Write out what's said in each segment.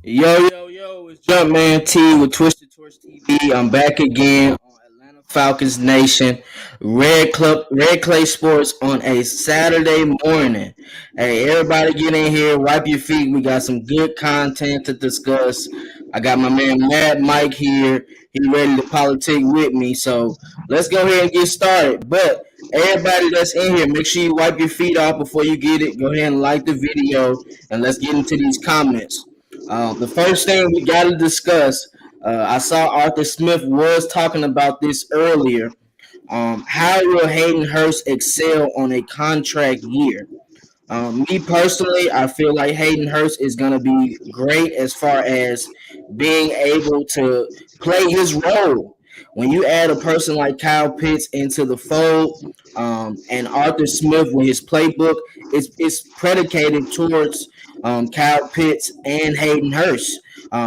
Yo, it's Jumpman T with Twisted Torch TV. I'm back again on Atlanta Falcons Nation, Red Clay Sports on a Saturday morning. Hey, everybody get in here, wipe your feet. We got some good content to discuss. I got my man Mad Mike here. He ready to politic with me. So let's go ahead and get started. But everybody that's in here, make sure you wipe your feet off before you get it. Go ahead and like the video and let's get into these comments. The first thing we got to discuss, I saw Arthur Smith was talking about this earlier. How will Hayden Hurst excel on a contract year? Me personally, I feel like Hayden Hurst is going to be great as far as being able to play his role. When you add a person like Kyle Pitts into the fold, and Arthur Smith with his playbook, it's predicated towards Kyle Pitts and Hayden Hurst.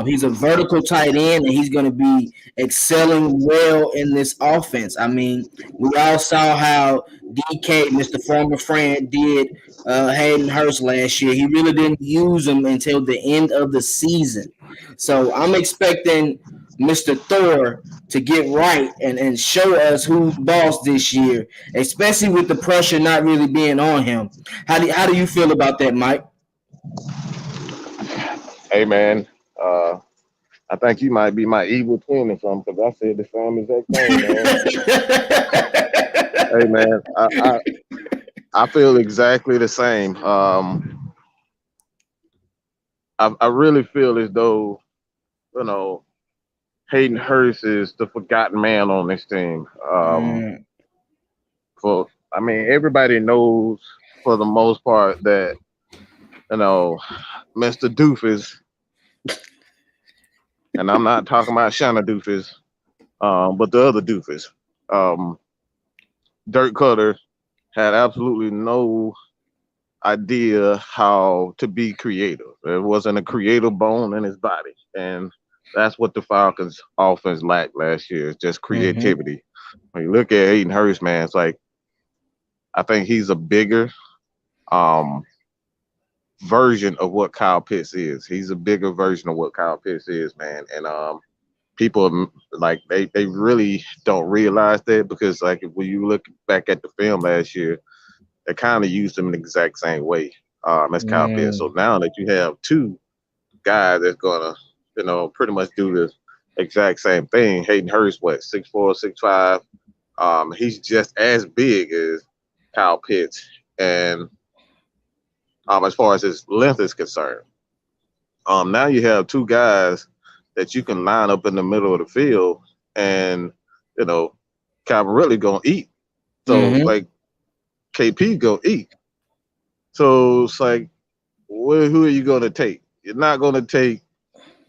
He's a vertical tight end, and he's going to be excelling well in this offense. I mean, we all saw how DK, Mr. Former Friend, did Hayden Hurst last year. He really didn't use him until the end of the season. So I'm expecting Mr. Thor to get right and show us who's boss this year, especially with the pressure not really being on him. How do you feel about that, Mike? Hey man, I think you might be my evil twin or something because I said the same exact thing, man. Hey man, I feel exactly the same. I really feel as though Hayden Hurst is the forgotten man on this team. I mean, everybody knows for the most part that Mr. Doofus, and I'm not talking about Shanna Doofus, but the other Doofus, Dirk Cutter, had absolutely no idea how to be creative. There wasn't a creative bone in his body, and that's what the Falcons offense lacked last year, just creativity. When you look at Hayden Hurst, man, it's like I think he's a bigger version of what Kyle Pitts is. He's a bigger version of what Kyle Pitts is, man. And people like they really don't realize that because like when you look back at the film last year, they kind of used him in the exact same way as Kyle Pitts. So now that you have two guys that's gonna pretty much do the exact same thing. Hayden Hurst, what, 6'4", 6'5". He's just as big as Kyle Pitts, and as far as his length is concerned. Now you have two guys that you can line up in the middle of the field, and Calvin really gonna eat. So like KP gonna eat. So it's like, who are you gonna take? You're not gonna take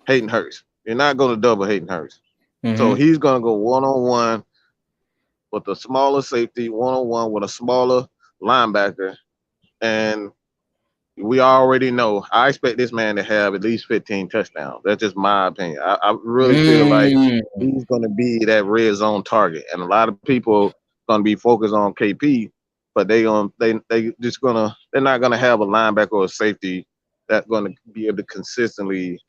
Hayden Hurst. You're not gonna double Hayden Hurst. So he's gonna go one-on-one with a smaller safety, one-on-one with a smaller linebacker, and we already know. I expect this man to have at least 15 touchdowns. That's just my opinion. I really feel like he's going to be that red zone target, and a lot of people going to be focused on KP, but they're not going to have a linebacker or a safety that's going to be able to consistently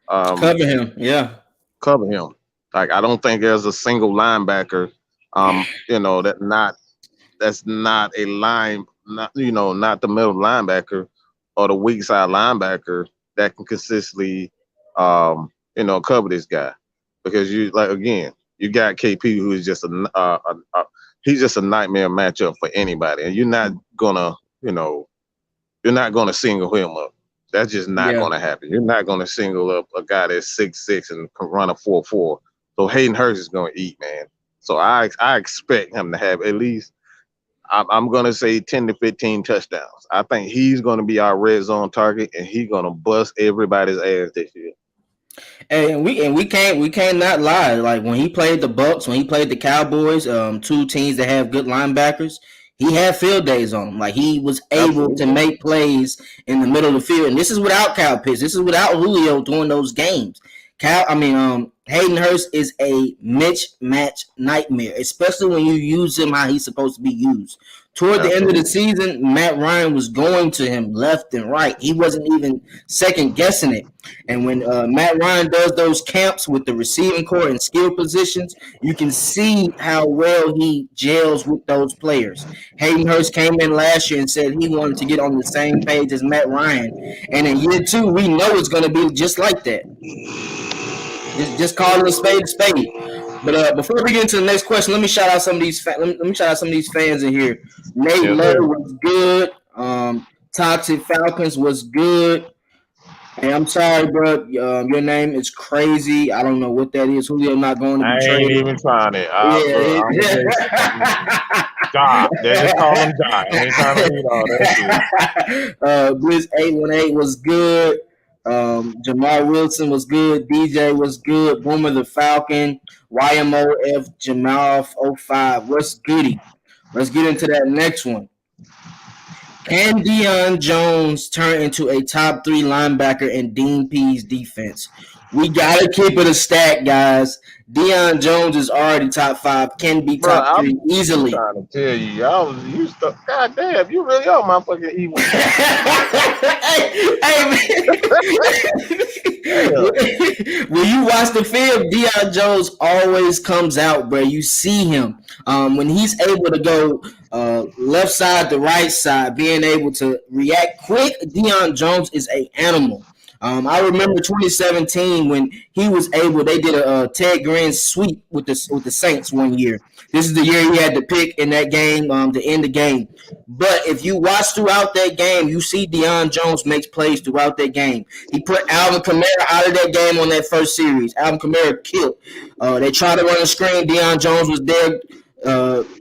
cover him. Yeah, cover him. Like I don't think there's a single linebacker, that's not a line, not the middle linebacker or the weak side linebacker that can consistently, cover this guy, because you got KP, who is just he's just a nightmare matchup for anybody, and you're not gonna single him up. That's just not gonna happen. You're not gonna single up a guy that's 6'6" and can run a 4.4. So Hayden Hurst is gonna eat, man. So I expect him to have at least, I'm going to say 10 to 15 touchdowns. I think he's going to be our red zone target, and he's going to bust everybody's ass this year. And we can't not lie. Like when he played the Bucks, when he played the Cowboys, two teams that have good linebackers, he had field days on him. Like he was able to make plays in the middle of the field. And this is without Kyle Pitts. This is without Julio doing those games. Hayden Hurst is a mismatch nightmare, especially when you use him how he's supposed to be used. Toward the end of the Absolutely. season, Matt Ryan was going to him left and right. He wasn't even second guessing it. And when Matt Ryan does those camps with the receiving core and skill positions, you can see how well he gels with those players. Hayden Hurst came in last year and said he wanted to get on the same page as Matt Ryan. And in year two, we know it's going to be just like that. Just calling a spade a spade. But before we get into the next question, let me shout out some of these. Let me shout out some of these fans in here. Nate Yes, Lowe sir. was good. Toxic Falcons was good. Hey, I'm sorry, bro. Your name is crazy. I don't know what that is. Julio not going to be I ain't traded. even trying it. Bro, I'm gonna Yeah. just die. They just call them die. I ain't trying to read all that shit. Blitz 818 was good. Jamal Wilson was good. DJ was good. Boomer the Falcon. YMOF Jamal 05. What's goody? Let's get into that next one. Can Deion Jones turn into a top 3 linebacker in Dean P's defense? We gotta keep it a stack, guys. Deion Jones is already top 5. Can be Bro, top I'm 3 easily. trying to tell you, I was used to. God damn, you really are my fucking evil. Hey, man. When you watch the film, Deion Jones always comes out, bro. You see him when he's able to go left side to right side, being able to react quick. Deion Jones is an animal. I remember 2017 when he was able. They did a Ted Ginn sweep with the Saints one year. This is the year he had to pick in that game to end the game. But if you watch throughout that game, you see Deion Jones makes plays throughout that game. He put Alvin Kamara out of that game on that first series. Alvin Kamara killed. They tried to run a screen. Deion Jones was there.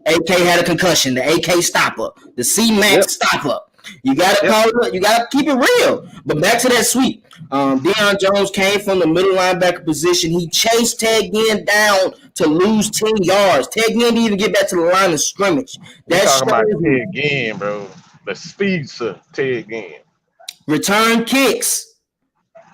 AK had a concussion. The AK stopper. The C-Max stopper. You gotta call it. You gotta keep it real. But back to that sweep. Deion Jones came from the middle linebacker position. He chased Ted Ginn down to lose 10 yards. Ted Ginn didn't even get back to the line of scrimmage. We That talking about shows Ted Ginn, bro. The speedster Ted Ginn. return kicks.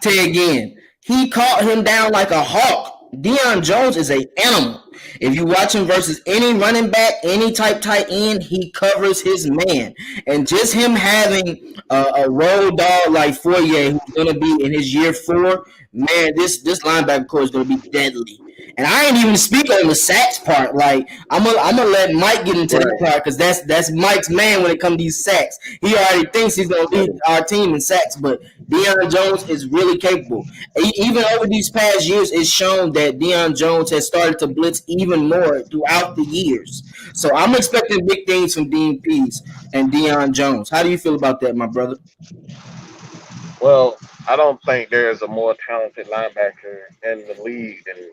Ted Ginn. He caught him down like a hawk. Deion Jones is an animal. If you watch him versus any running back, any type tight end, he covers his man. And just him having a road dog like Foye, who's going to be in his year 4, man, this linebacker core is going to be deadly. And I ain't even speak on the sacks part. Like I'm gonna let Mike get into that part because that's Mike's man when it comes to these sacks. He already thinks he's gonna lead our team in sacks, but Deion Jones is really capable. Even over these past years, it's shown that Deion Jones has started to blitz even more throughout the years. So I'm expecting big things from Dean Pease and Deion Jones. How do you feel about that, my brother? Well, I don't think there's a more talented linebacker in the league than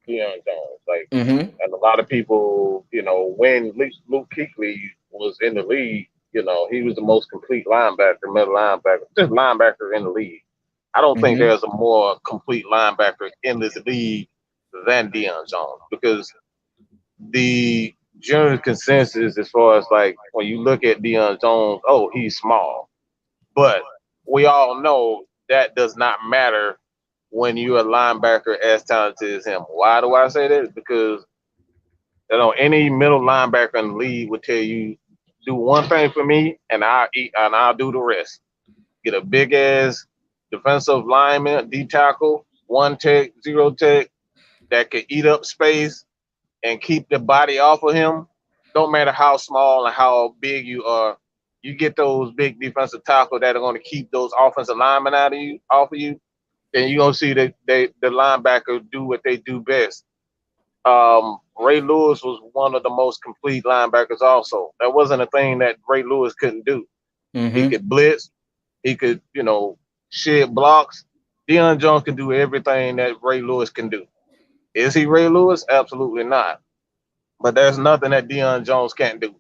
Deion Jones. Like, and a lot of people, when Luke Kuechly was in the league, he was the most complete linebacker, middle linebacker, just linebacker in the league. I don't think there's a more complete linebacker in this league than Deion Jones because the general consensus as far as like when you look at Deion Jones, oh, he's small. But we all know that does not matter when you're a linebacker as talented as him. Why do I say that? Because any middle linebacker in the league would tell you, do one thing for me and I'll do the rest. Get a big ass defensive lineman, D tackle, 1 tech, 0 tech that can eat up space and keep the body off of him. Don't matter how small and how big you are. You get those big defensive tackles that are going to keep those offensive linemen off of you, then you're going to see that the linebacker do what they do best. Ray Lewis was one of the most complete linebackers also. That wasn't a thing that Ray Lewis couldn't do. He could blitz. He could, shed blocks. Deion Jones can do everything that Ray Lewis can do. Is he Ray Lewis? Absolutely not. But there's nothing that Deion Jones can't do.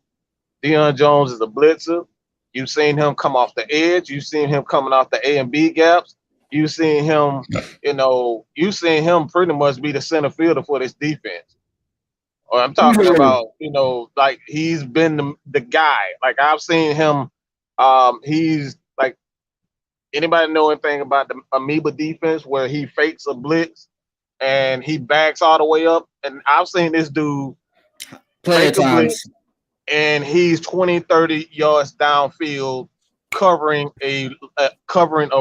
Deion Jones is a blitzer. You've seen him come off the edge. You've seen him coming off the A and B gaps. You've seen him, pretty much be the center fielder for this defense. Or I'm talking about, like he's been the guy. Like I've seen him. He's like, anybody know anything about the amoeba defense where he fakes a blitz and he backs all the way up? And I've seen this dude plenty of times. and he's 20, 30 yards downfield covering a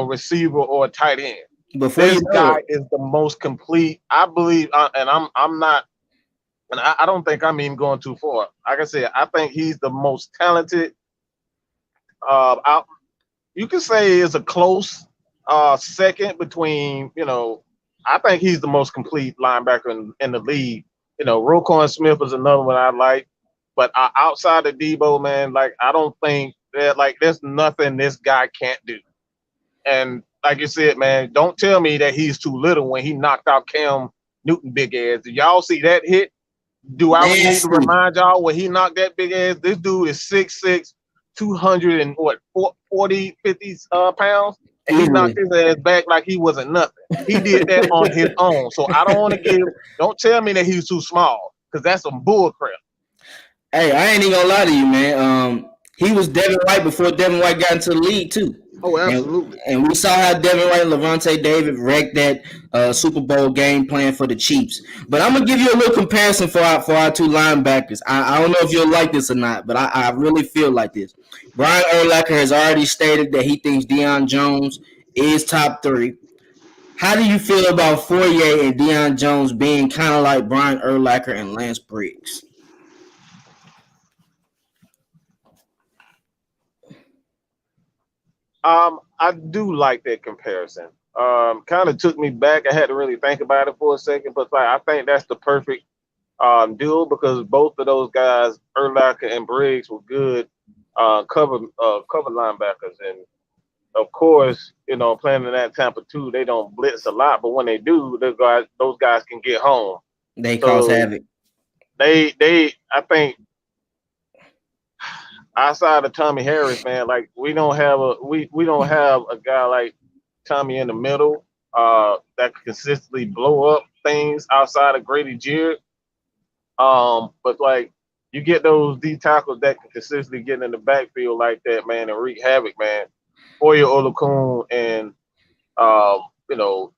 receiver or a tight end. Before you This know guy it, is the most complete. I believe, and I'm not, and I don't think I'm even going too far. Like I said, I think he's the most talented. Out, you can say is a close second between. I think he's the most complete linebacker in the league. Roquan Smith is another one I like, but outside of Debo, man, like I don't think that like there's nothing this guy can't do. And like you said, man, don't tell me that he's too little when he knocked out Cam Newton big ass. Did y'all see that hit? Do I need to nasty. remind y'all when he knocked that big ass? This dude is 6'6", 200 and what, 40, 50 pounds? And he knocked Easily. his ass back like he wasn't nothing. He did that on his own. So I don't want to don't tell me that he's too small because that's some bull crap. Hey, I ain't even gonna lie to you, man. He was Devin White before Devin White got into the league too. Oh, And, absolutely. and we saw how Devin White and Levante David wrecked that Super Bowl game plan for the Chiefs. But I'm gonna give you a little comparison for our two linebackers. I don't know if you'll like this or not, but I really feel like this. Brian Urlacher has already stated that he thinks Deion Jones is top 3. How do you feel about Foye and Deion Jones being kind of like Brian Urlacher and Lance Briggs? I do like that comparison. Kind of took me back. I had to really think about it for a second, but like, I think that's the perfect duo because both of those guys, Urlacher and Briggs, were good cover linebackers, and of course, playing in that Tampa 2, they don't blitz a lot, but when they do, those guys can get home. They cause So havoc. I think outside of Tommy Harris, man, like we don't have a guy like Tommy in the middle that can consistently blow up things outside of Grady Jarrett. But like you get those D tackles that can consistently get in the backfield like that, man, and wreak havoc, man. Foye Olukun and um, you know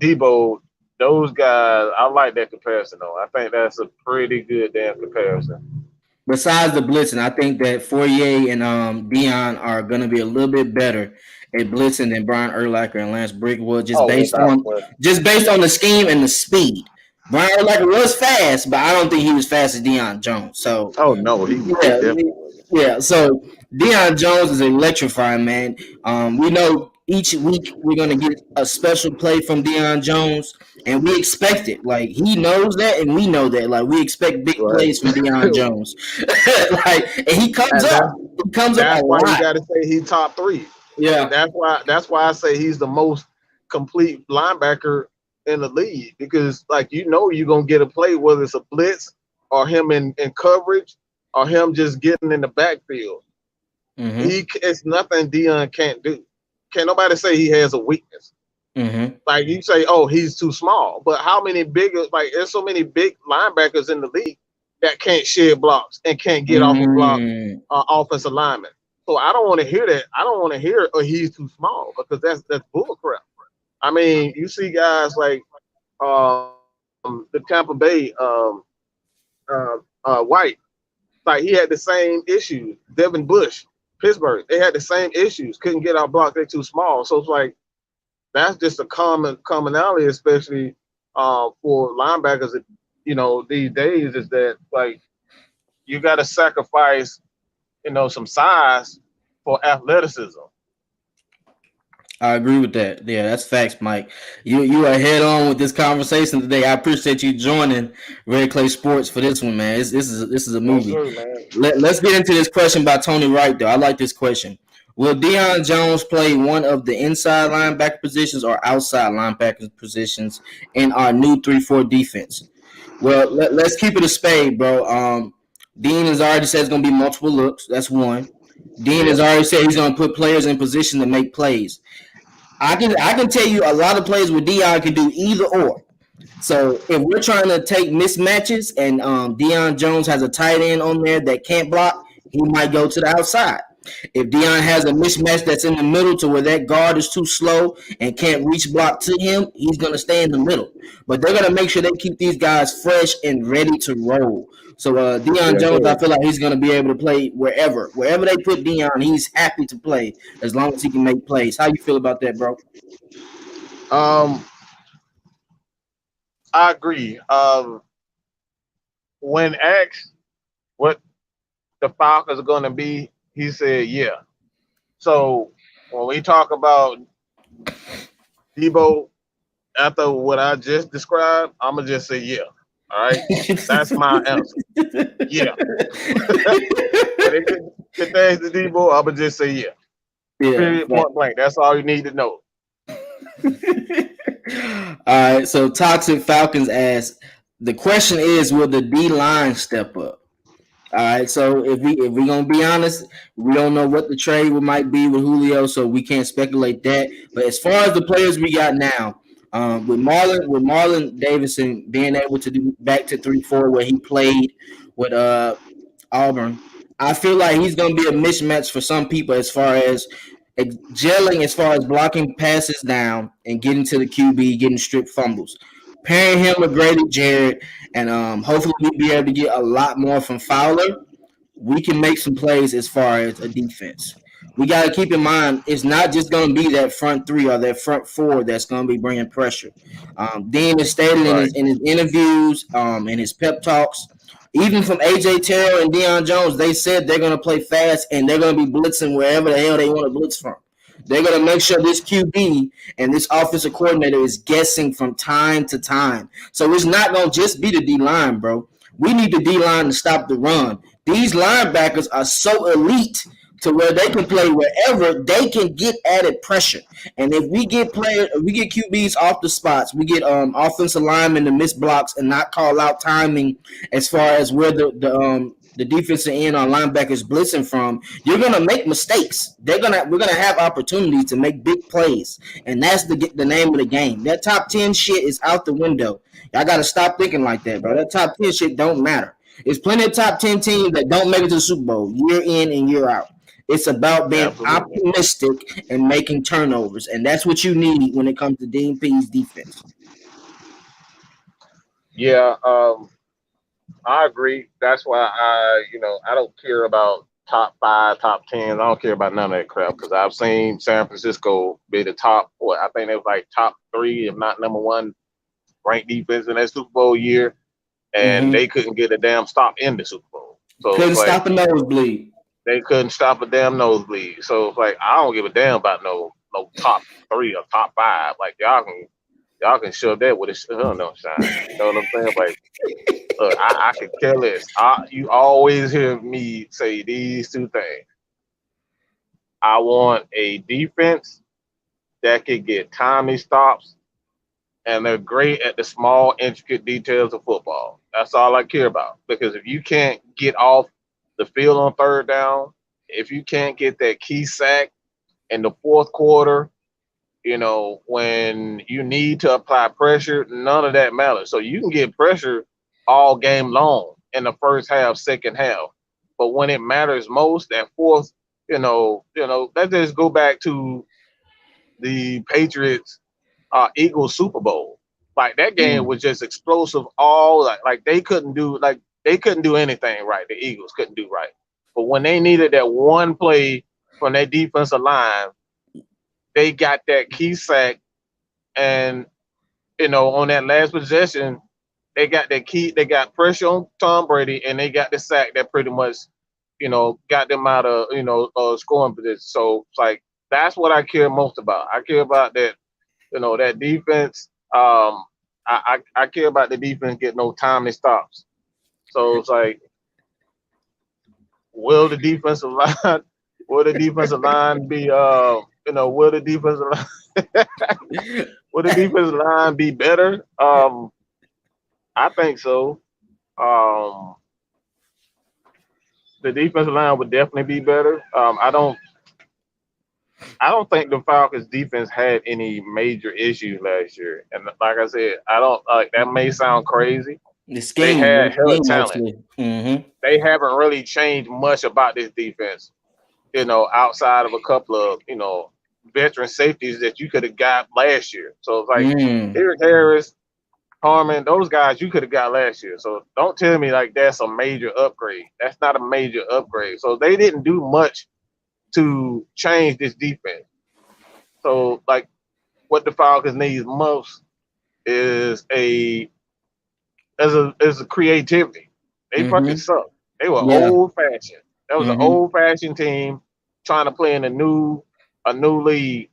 Debo, those guys. I like that comparison though. I think that's a pretty good damn comparison. Besides the blitzing, I think that Fourier and Dion are going to be a little bit better at blitzing than Brian Urlacher and Lance Brickwood, just Oh, based without on question. the scheme and the speed. Brian Urlacher was fast, but I don't think he was fast as Deion Jones. So Oh no, he yeah, definitely wasn't. yeah. So Deion Jones is electrifying, man. We know each week we're gonna get a special play from Deion Jones, and we expect it. Like he knows that, and we know that. Like we expect big Right. plays from Deion Jones. And he comes And up. that's He comes up a that's why you lot. got to say he's top three. Yeah. That's why I say he's the most complete linebacker in the league because like you're gonna get a play whether it's a blitz or him in coverage or him just getting in the backfield. Mm-hmm. It's nothing Dion can't do. Can't nobody say he has a weakness. Mm-hmm. Like you say, oh, he's too small. But how many bigger there's so many big linebackers in the league that can't shed blocks and can't get off a block Mm-hmm. offensive lineman. So I don't want to hear that. I don't want to hear oh he's too small because that's bullcrap. I mean, you see guys like the Tampa Bay White, like he had the same issues. Devin Bush, Pittsburgh, they had the same issues. Couldn't get out blocked. They're too small. So it's like that's just a commonality, especially for linebackers. These days is that like you got to sacrifice, some size for athleticism. I agree with that. Yeah, that's facts, Mike. You are head on with this conversation today. I appreciate you joining Red Clay Sports for this one, man. This is a Yes, movie. sir, man. Let's get into this question by Tony Wright, though. I like this question. Will Deion Jones play one of the inside linebacker positions or outside linebacker positions in our new 3-4 defense? Well, let's keep it a spade, bro. Dean has already said it's going to be multiple looks. That's one. Dean has Yep. already said he's going to put players in position to make plays. I can tell you a lot of plays where Deion can do either or. So if we're trying to take mismatches and Deion Jones has a tight end on there that can't block, he might go to the outside. If Deion has a mismatch that's in the middle to where that guard is too slow and can't reach block to him, he's gonna stay in the middle. But they're gonna make sure they keep these guys fresh and ready to roll. So Deion Yes, Jones, I sir. feel like he's gonna be able to play wherever they put Deion. He's happy to play as long as he can make plays. How you feel about that, bro? Um, I agree. When asked what the Falcons are going to be, he said, "Yeah." So when we talk about Debo, after what I just described, I'm gonna just say, "Yeah." All right, that's my answer. Yeah. When it get things to Debo, I'm gonna just say, "Yeah." Yeah. Period. Point blank. That's all you need to know. All right. So Toxic Falcons asks, the question is, will the D line step up? All right, so if we gonna be honest, we don't know what the trade might be with Julio, so we can't speculate that. But as far as the players we got now, with Marlon Davidson being able to do back to 3-4 where he played with Auburn, I feel like he's gonna be a mismatch for some people as far as gelling, as far as blocking passes down and getting to the QB, getting stripped fumbles. Pairing him with Grady Jarrett, and hopefully we'll be able to get a lot more from Fowler. We can make some plays as far as a defense. We got to keep in mind it's not just going to be that front three or that front four that's going to be bringing pressure. Dean has stated in Right. his interviews, in his pep talks, even from AJ Terrell and Deion Jones, they said they're going to play fast and they're going to be blitzing wherever the hell they want to blitz from. They're going to make sure this QB and this offensive coordinator is guessing from time to time. So it's not going to just be the D line, bro. We need the D line to stop the run. These linebackers are so elite to where they can play wherever they can get added pressure. And if we get QBs off the spots, we get offensive linemen to miss blocks and not call out timing as far as where the defensive end or linebackers blitzing from, you're gonna make mistakes. We're gonna have opportunities to make big plays, and that's the name of the game. That top 10 shit is out the window. Y'all gotta stop thinking like that, bro. That top 10 shit don't matter. There's plenty of top 10 teams that don't make it to the Super Bowl year in and year out. It's about being Absolutely. optimistic and making turnovers, and that's what you need when it comes to DMP's defense. Yeah. I agree. That's why I don't care about top five, top 10. I don't care about none of that crap because I've seen San Francisco be the top. What I think they was like top three, if not number one, ranked defense in that Super Bowl year, and Mm-hmm. they couldn't get a damn stop in the Super Bowl. So it's Couldn't like stop a nosebleed. they couldn't stop a damn nosebleed. So it's like I don't give a damn about no top three or top five. Like y'all can shove that with a no shine. You know what I'm saying? Like look, I could care less. You always hear me say these two things. I want a defense that can get timely stops, and they're great at the small, intricate details of football. That's all I care about. Because if you can't get off the field on third down, if you can't get that key sack in the fourth quarter, when you need to apply pressure, none of that matters. So you can get pressure all game long in the first half, second half. But when it matters most, that fourth, let's just go back to the Patriots Eagles Super Bowl. Like that game Mm. was just explosive. All like they couldn't do anything right. The Eagles couldn't do right. But when they needed that one play from their defensive line, they got that key sack, and on that last possession, they got pressure on Tom Brady, and they got the sack that pretty much, got them out of, scoring position. So it's like, that's what I care most about. I care about that, that defense. I care about the defense getting no timely stops. So it's like, will the defensive line, will the defensive line be, will the defensive line, will the defensive line be better? I think so. Um, the defensive line would definitely be better. I don't think the Falcons defense had any major issues last year. And like I said, I don't like that may sound crazy. They The had hella scheme talent. mostly. Mm-hmm. They haven't really changed much about this defense. outside of a couple of, veteran safeties that you could have got last year. So it's like Mm. Eric Harris, Harmon, those guys you could have got last year. So don't tell me like that's a major upgrade. That's not a major upgrade. So they didn't do much to change this defense. So like what the Falcons need most is a creativity. They fucking Mm-hmm. suck. They were Yeah. old fashioned. That was an Mm-hmm. old fashioned team trying to play in a new league,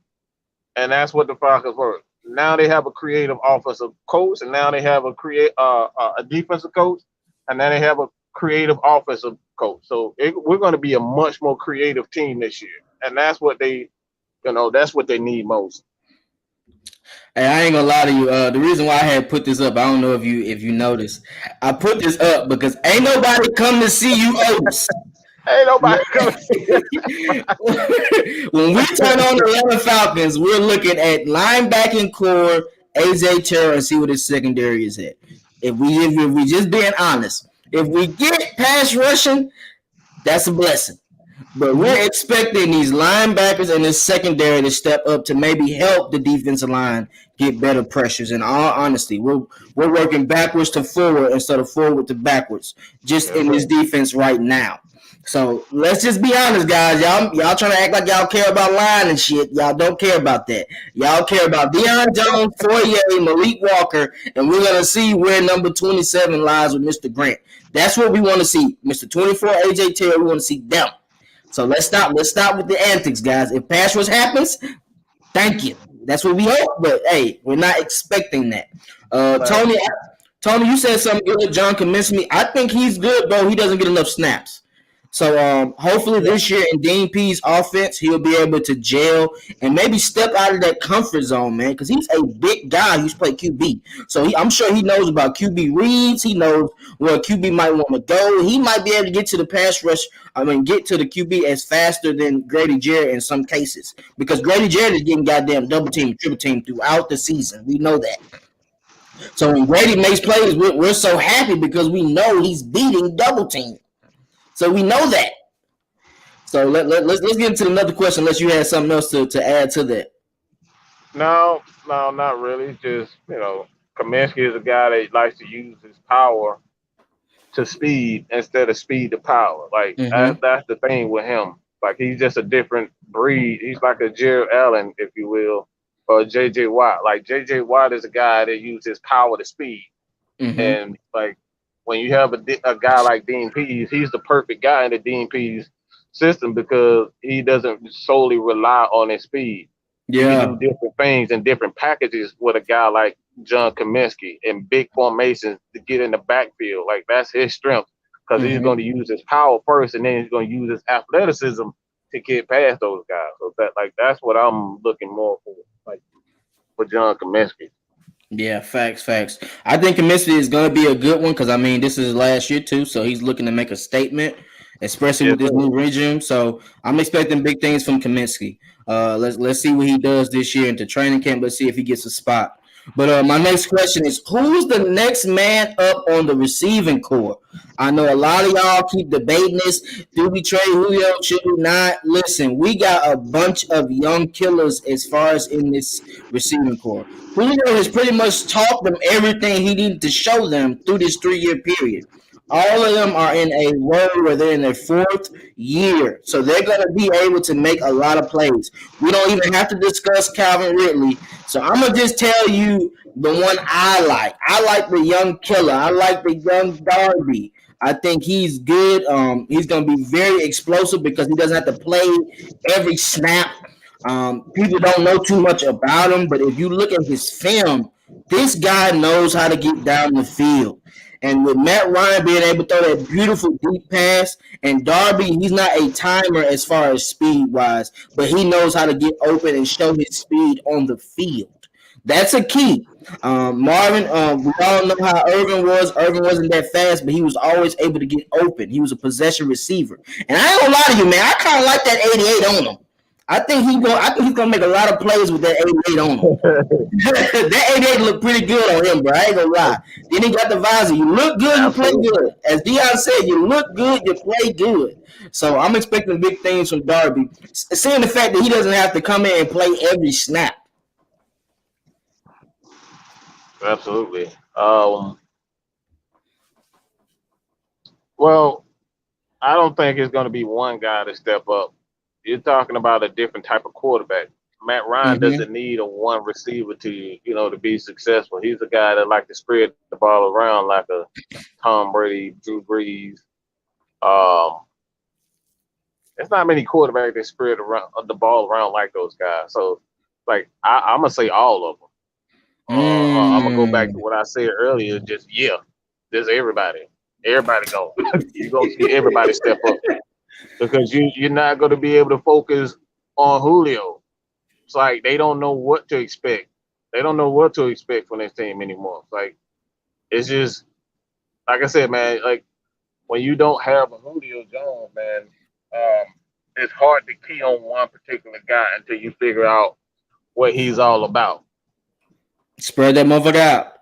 and that's what the Falcons were. Now they have a creative offensive coach, and now they have a defensive coach, and now they have a creative offensive coach. So we're going to be a much more creative team this year, and that's what they need most. Hey, I ain't gonna lie to you. The reason why I had put this up, I don't know if you noticed. I put this up because ain't nobody come to see you, Otis. Ain't nobody coming. When we turn on the Atlanta Falcons, we're looking at linebacking core, AJ Terrell, and see what his secondary is at. If we just being honest, if we get pass rushing, that's a blessing. But we're expecting these linebackers and this secondary to step up to maybe help the defensive line get better pressures. In all honesty, we're working backwards to forward instead of forward to backwards, just Yes, in sir. this defense right now. So let's just be honest, guys. Y'all trying to act like y'all care about line and shit. Y'all don't care about that. Y'all care about Deion Jones, Foye, Malik Walker, and we're gonna see where number 27 lies with Mr. Grant. That's what we want to see. Mr. 24, AJ Taylor, we want to see them. So let's stop. Let's stop with the antics, guys. If pass rush happens, thank you. That's what we hope. But hey, we're not expecting that. Facts. Tony, you said something good. John Kaminsky. I think he's good, bro. He doesn't get enough snaps. So hopefully Yeah. this year in Dean P's offense, he'll be able to gel and maybe step out of that comfort zone, man, because he's a big guy who's played QB. So I'm sure he knows about QB reads. He knows where QB might want to go. He might be able to get to the pass rush. Get to the QB as faster than Grady Jarrett in some cases because Grady Jarrett is getting goddamn double team, triple team throughout the season. We know that. So when Grady makes plays, we're so happy because we know he's beating double team. So we know that. So let's get into another question unless you had something else to add to that. No, no, not really. Just Kaminsky is a guy that likes to use his power to speed instead of speed to power. Like Mm-hmm. that's the thing with him. Like he's just a different breed. He's like a Jared Allen, if you will, or JJ Watt. Like JJ Watt is a guy that uses his power to speed, Mm-hmm. and like when you have a guy like Dean Pease, he's the perfect guy in the Dean Pease system because he doesn't solely rely on his speed. He can do Yeah. different things and different packages with a guy like John Kaminsky and big formations to get in the backfield. Like that's his strength because he's Mm-hmm. going to use his power first and then he's going to use his athleticism to get past those guys. So that's what I'm looking more for, like for John Kaminsky. Yeah, facts. I think Kaminsky is going to be a good one because this is his last year too, so he's looking to make a statement, especially Yes, with this sir. new regime. So I'm expecting big things from Kaminsky. Let's see what he does this year into training camp. Let's see if he gets a spot. But my next question is, who's the next man up on the receiving core? I know a lot of y'all keep debating this. Do we trade Julio? Should we not? Listen, we got a bunch of young killers as far as in this receiving core. Julio has pretty much taught them everything he needed to show them through this 3 year period. All of them are in a role where they're in their fourth year. So they're going to be able to make a lot of plays. We don't even have to discuss Calvin Ridley. So I'm going to just tell you the one I like. I like the young killer. I like the young Darby. I think he's good. He's going to be very explosive because he doesn't have to play every snap. People don't know too much about him, but if you look at his film, this guy knows how to get down the field. And with Matt Ryan being able to throw that beautiful deep pass, and Darby, he's not a timer as far as speed wise, but he knows how to get open and show his speed on the field. That's a key. Marvin, we all know how Irvin was. Irvin wasn't that fast, but he was always able to get open. He was a possession receiver. And I ain't gonna lie to you, man. I kind of like that 88 on him. I think he's gonna make a lot of plays with that 88 on him. That 88 look pretty good on him, bro. I ain't gonna lie. Then he got the visor. You look good, you play Absolutely. good. As Deion said, you look good, you play good. So I'm expecting big things from Darby. Seeing the fact that he doesn't have to come in and play every snap. Absolutely. Well, I don't think it's going to be one guy to step up. You're talking about a different type of quarterback. Matt Ryan Mm-hmm. doesn't need a one receiver to be successful. He's a guy that like to spread the ball around like a Tom Brady, Drew Brees. Um, there's not many quarterbacks that spread around the ball around like those guys. So, like, I'm gonna say all of them. I'm gonna go back to Mm. what I said earlier. Just everybody. Everybody go. You're gonna see everybody step up because you're not gonna be able to focus on Julio. It's like they don't know what to expect. They don't know what to expect from this team anymore. It's just like I said, man. Like when you don't have a Julio Jones, man, it's hard to key on one particular guy until you figure out what he's all about. Spread that motherfucker out.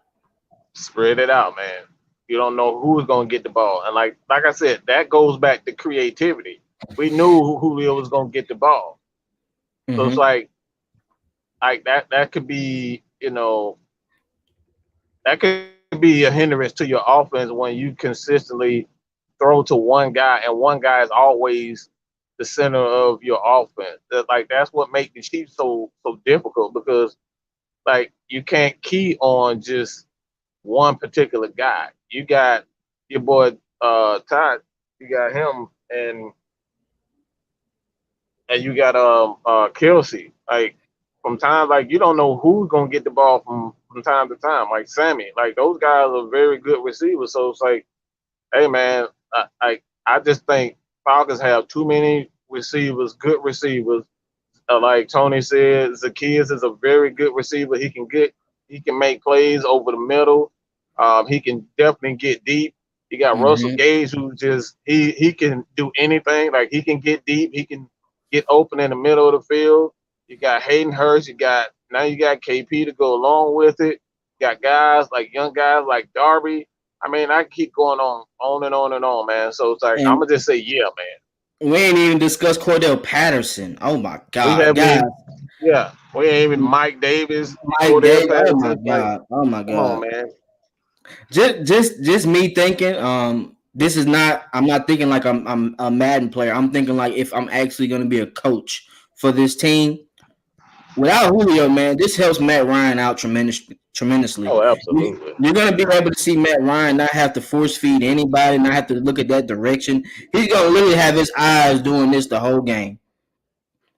Spread it out, man. You don't know who's gonna get the ball, and like I said, that goes back to creativity. We knew Julio was gonna get the ball, so it's Mm-hmm. like that could be that could be a hindrance to your offense when you consistently throw to one guy, and one guy is always the center of your offense. That's what makes the Chiefs so difficult because you can't key on just one particular guy. You got your boy Todd, you got him, and you got Kelsey. Like from time, like you don't know who's gonna get the ball from time to time. Like Sammy, like those guys are very good receivers. So it's like, hey man, I just think Falcons have too many receivers, good receivers. Like Tony said, Zacchaeus is a very good receiver. He can make plays over the middle. He can definitely get deep. You got Russell Mm-hmm. Gage, who just he can do anything. Like he can get deep. He can get open in the middle of the field. You got Hayden Hurst. You got KP to go along with it. You got young guys like Darby. I mean, I keep going on and on and on, man. So it's like I'm And gonna just say, yeah, man. we ain't even discussed Cordell Patterson. Oh my We God, haven't guys. even, yeah, we ain't even Mike Davis, Mike Cordell Davis. Oh my Patterson. Like, God. Oh my come on, God. man. Just me thinking. This is not. I'm not thinking like I'm a Madden player. I'm thinking like if I'm actually going to be a coach for this team. Without Julio, man, this helps Matt Ryan out tremendously. Oh, absolutely. You're going to be able to see Matt Ryan not have to force feed anybody, not have to look at that direction. He's going to literally have his eyes doing this the whole game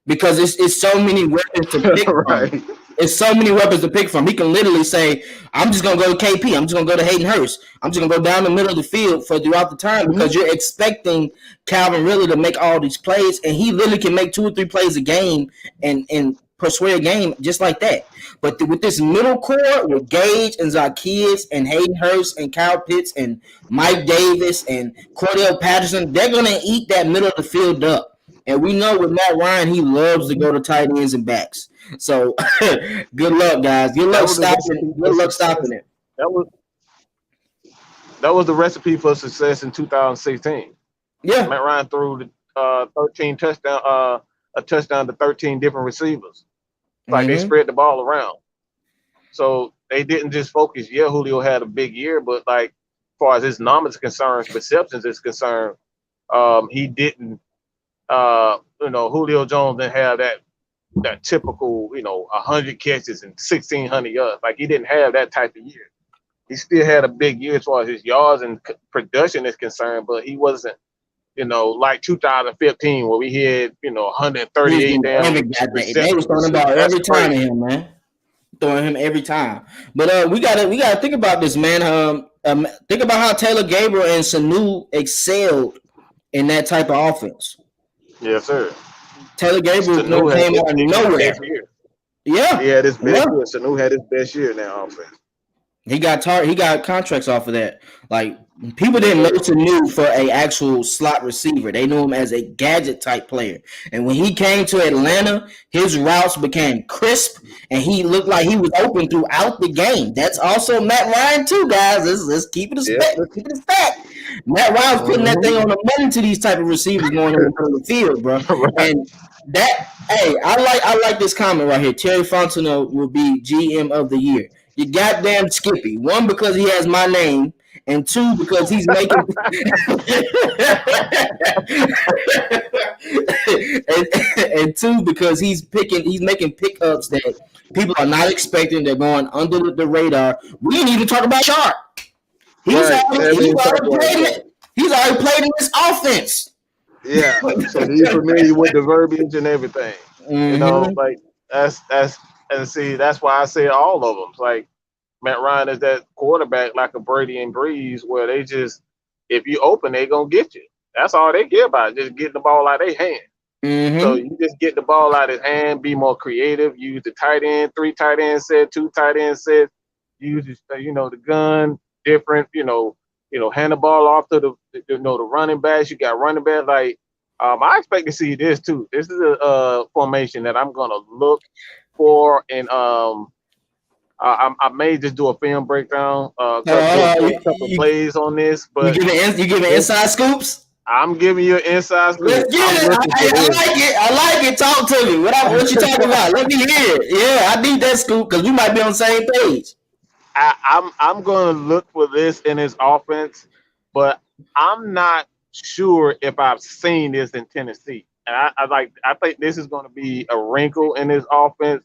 because it's so many weapons to pick from. Right. It's so many weapons to pick from. He can literally say, "I'm just gonna go to KP. I'm just gonna go to Hayden Hurst. I'm just gonna go down the middle of the field for throughout the time Mhm. because you're expecting Calvin really to make all these plays, and he literally can make 2 or 3 plays a game and persuade a game just like that. But with this middle core with Gage and Zacchaeus and Hayden Hurst and Kyle Pitts and Mike Davis and Cordell Patterson, they're gonna eat that middle of the field up. And we know with Matt Ryan, he loves to go to tight ends and backs. So good luck, guys. Good That luck was the stopping. recipe for Good luck success. stopping it. That was that was the recipe for success in 2016. Yeah. Matt Ryan threw the 13 touchdown, a touchdown to 13 different receivers. Like they Mm-hmm. spread the ball around. So they didn't just focus. Yeah, Julio had a big year, but like as far as his numbers concerned, receptions is concerned, he didn't. Julio Jones didn't have that typical, 100 catches and 1,600 yards. Like he didn't have that type of year. He still had a big year as far as his yards and production is concerned, but he wasn't, like 2015 where we had, He was 138 getting damn every goddamn. They was reception throwing receivers. about That's every time in crazy. him, man. Throwing him every time. But we gotta think about this, man. Think about how Taylor Gabriel and Sanu excelled in that type of offense. Yes, sir. Taylor Gabriel Sanu had came out of his nowhere. best year. He Yeah. had his Yeah. best year. Sanu had his best year in that offense. He got contracts off of that. Like people Yes, didn't know sir. to knew for a actual slot receiver. They knew him as a gadget type player. And when he came to Atlanta, his routes became crisp and he looked like he was open throughout the game. That's also Matt Ryan too, guys. Let's keep it a Yep. spec. Keep it a fact. Matt Ryan's putting that thing on the money to these type of receivers going in the middle of the field, bro. Right. And that hey, I like this comment right here. Terry Fontenot will be GM of the year. You goddamn Skippy. One, because he has my name, and two, because he's making and two, because he's making pickups that people are not expecting. They're going under the radar. We didn't even talk about Sharp. He's Right. already, Haven't he's even talked already about played that. it. He's already played in this offense. Yeah. So he's familiar with the verbiage and everything. You know, Mm-hmm. like that's and see that's why I say all of them. It's like Matt Ryan is that quarterback like a Brady and Breeze, where they just if you open, they gonna get you. That's all they care about, just getting the ball out of their hand. So Mm-hmm. you just get the ball out of his hand, be more creative. Use the tight end, 3 tight end set, 2 tight end sets. Use the gun different. Hand the ball off to the running backs. You got running back like. I expect to see this too. This is a formation that I'm gonna look for, and I may just do a film breakdown, do a quick couple You, plays on this, but you giving this, inside scoops? I'm giving you an inside scoop. Let's get I'm it. looking I for this. like it. I like it. Talk to me. What you talking about? Let me hear it. Yeah, I need that scoop because we might be on the same page. I'm going to look for this in his offense, but I'm not sure if I've seen this in Tennessee. And I think this is going to be a wrinkle in his offense.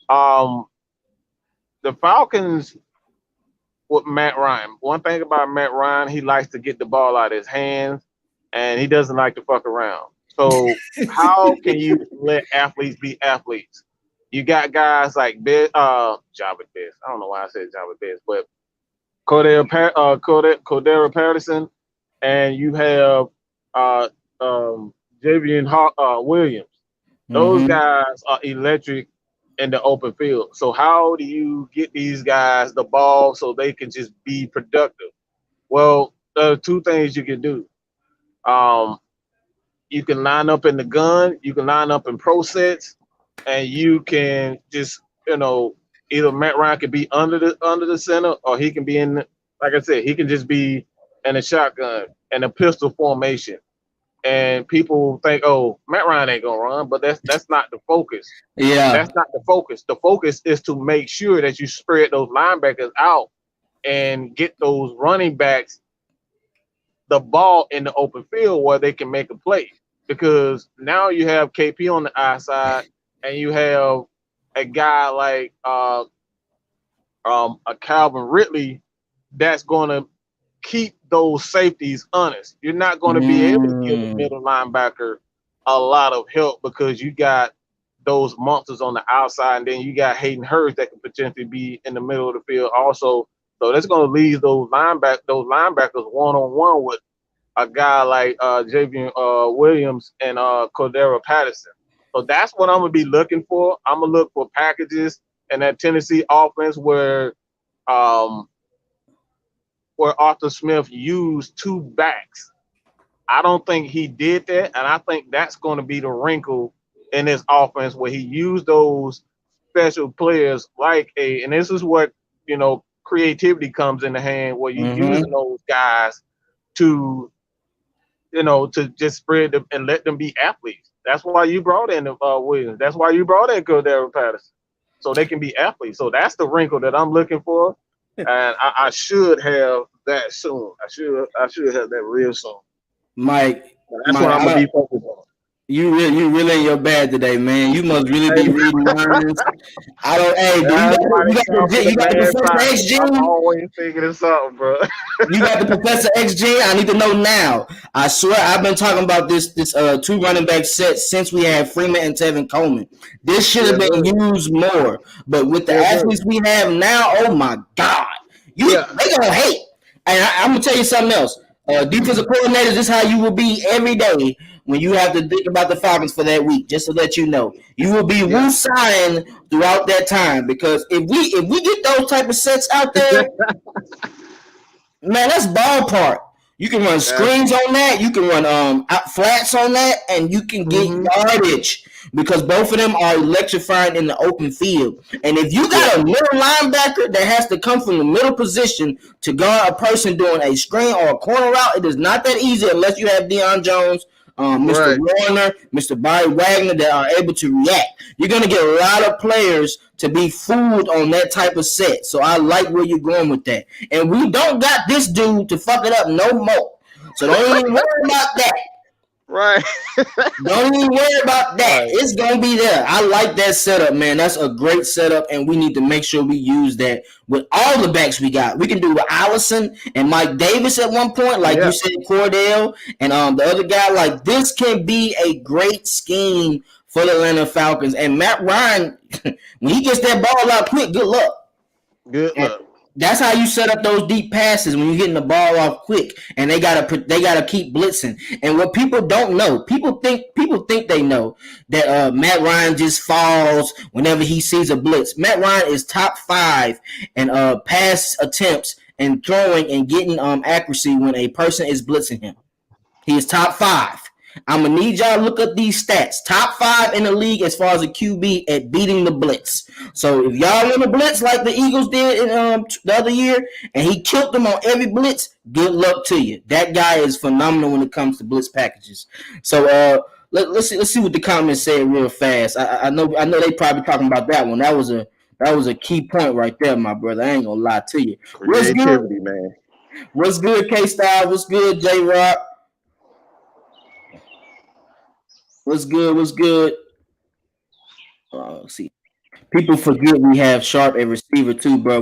Um, the Falcons with Matt Ryan. One thing about Matt Ryan, he likes to get the ball out of his hands, and he doesn't like to fuck around. So how can you let athletes be athletes? You got guys like Java Biz. I don't know why I said Java Biz, but Cordero Patterson, and you have uh, Javian Williams. Those Mm-hmm. guys are electric in the open field. So how do you get these guys the ball so they can just be productive? Well, there are two things you can do. Um, you can line up in the gun, you can line up in pro sets, and you can just either Matt Ryan could be under the center, or he can be in, like I said, he can just be in a shotgun and a pistol formation. And people think, oh, Matt Ryan ain't gonna run, but that's not the focus. Yeah. That's not the focus. The focus is to make sure that you spread those linebackers out and get those running backs the ball in the open field where they can make a play. Because now you have KP on the outside, and you have a guy like a Calvin Ridley that's going to keep those safeties honest. You're not going to be able to give the Mm. middle linebacker a lot of help because you got those monsters on the outside, and then you got Hayden Hurst that could potentially be in the middle of the field also. So that's going to leave those linebackers one on one with a guy like Javian Williams and Cordero Patterson. So that's what I'm gonna be looking for. I'm gonna look for packages in that Tennessee offense um, where Arthur Smith used 2 backs. I don't think he did that, and I think that's going to be the wrinkle in this offense where he used those special players and this is what creativity comes in the hand where you Mm-hmm. using those guys to to just spread them and let them be athletes. That's why you brought in Williams. That's why you brought in Cordero Patterson, so they can be athletes. So that's the wrinkle that I'm looking for, and I should have that soon. I should have that real soon. Mike, That's what I'm gonna be focused on. you really in your bag today, man. You must really be Hey, reading minds. I don't. Hey, do that's why they call me the you got the mad Professor X scientist. I'm gene? always thinking of something, bro. You got the Professor X gene? I need to know now. I swear I've been talking about this 2 running back set since we had Freeman and Tevin Coleman. This should have Yes, been sir. used more, but with the Yes, sir. athletes we have now, oh my God, Yeah. they gonna hate. And I'm gonna tell you something else. Defensive coordinators, this is how you will be every day when you have to think about the Falcons for that week. Just to let you know, you will be Yeah. woo-sighing throughout that time because if we get those type of sets out there, man, that's ballpark. You can run That's screens on that. You can run out flats on that, and you can get mm-hmm. yardage because both of them are electrifying in the open field. And if you Yeah. got a middle linebacker that has to come from the middle position to guard a person doing a screen or a corner route, it is not that easy unless you have Deion Jones, Mr. Right. Warner, Mr. Barry Wagner that are able to react. You're going to get a lot of players to be fooled on that type of set. So I like where you're going with that. And we don't got this dude to fuck it up no more. So don't even worry about that. Right. Don't even worry about that. Right. It's going to be there. I like that setup, man. That's a great setup, and we need to make sure we use that with all the backs we got. We can do with Allison and Mike Davis at one point, like Yeah. you said, Cordell, and the other guy. Like, this can be a great scheme for the Atlanta Falcons. And Matt Ryan, when he gets that ball out quick, good luck. Good And luck. that's how you set up those deep passes when you're getting the ball off quick, and they gotta keep blitzing. And what people don't know, people think they know that Matt Ryan just falls whenever he sees a blitz. Matt Ryan is top 5 in pass attempts and throwing and getting accuracy when a person is blitzing him. He is top 5. I'm gonna need y'all to look up these stats. Top 5 in the league as far as a QB at beating the blitz. So if y'all want to blitz like the Eagles did in the other year, and he killed them on every blitz, good luck to you. That guy is phenomenal when it comes to blitz packages. So let's see what the comments say real fast. I know they probably talking about that one. That was a key point right there, my brother. I ain't gonna lie to you. What's good? Creativity, man. What's good, Kstlyz? What's good, J Rock? What's good? What's good? See, people forget we have Sharp at receiver too, bro.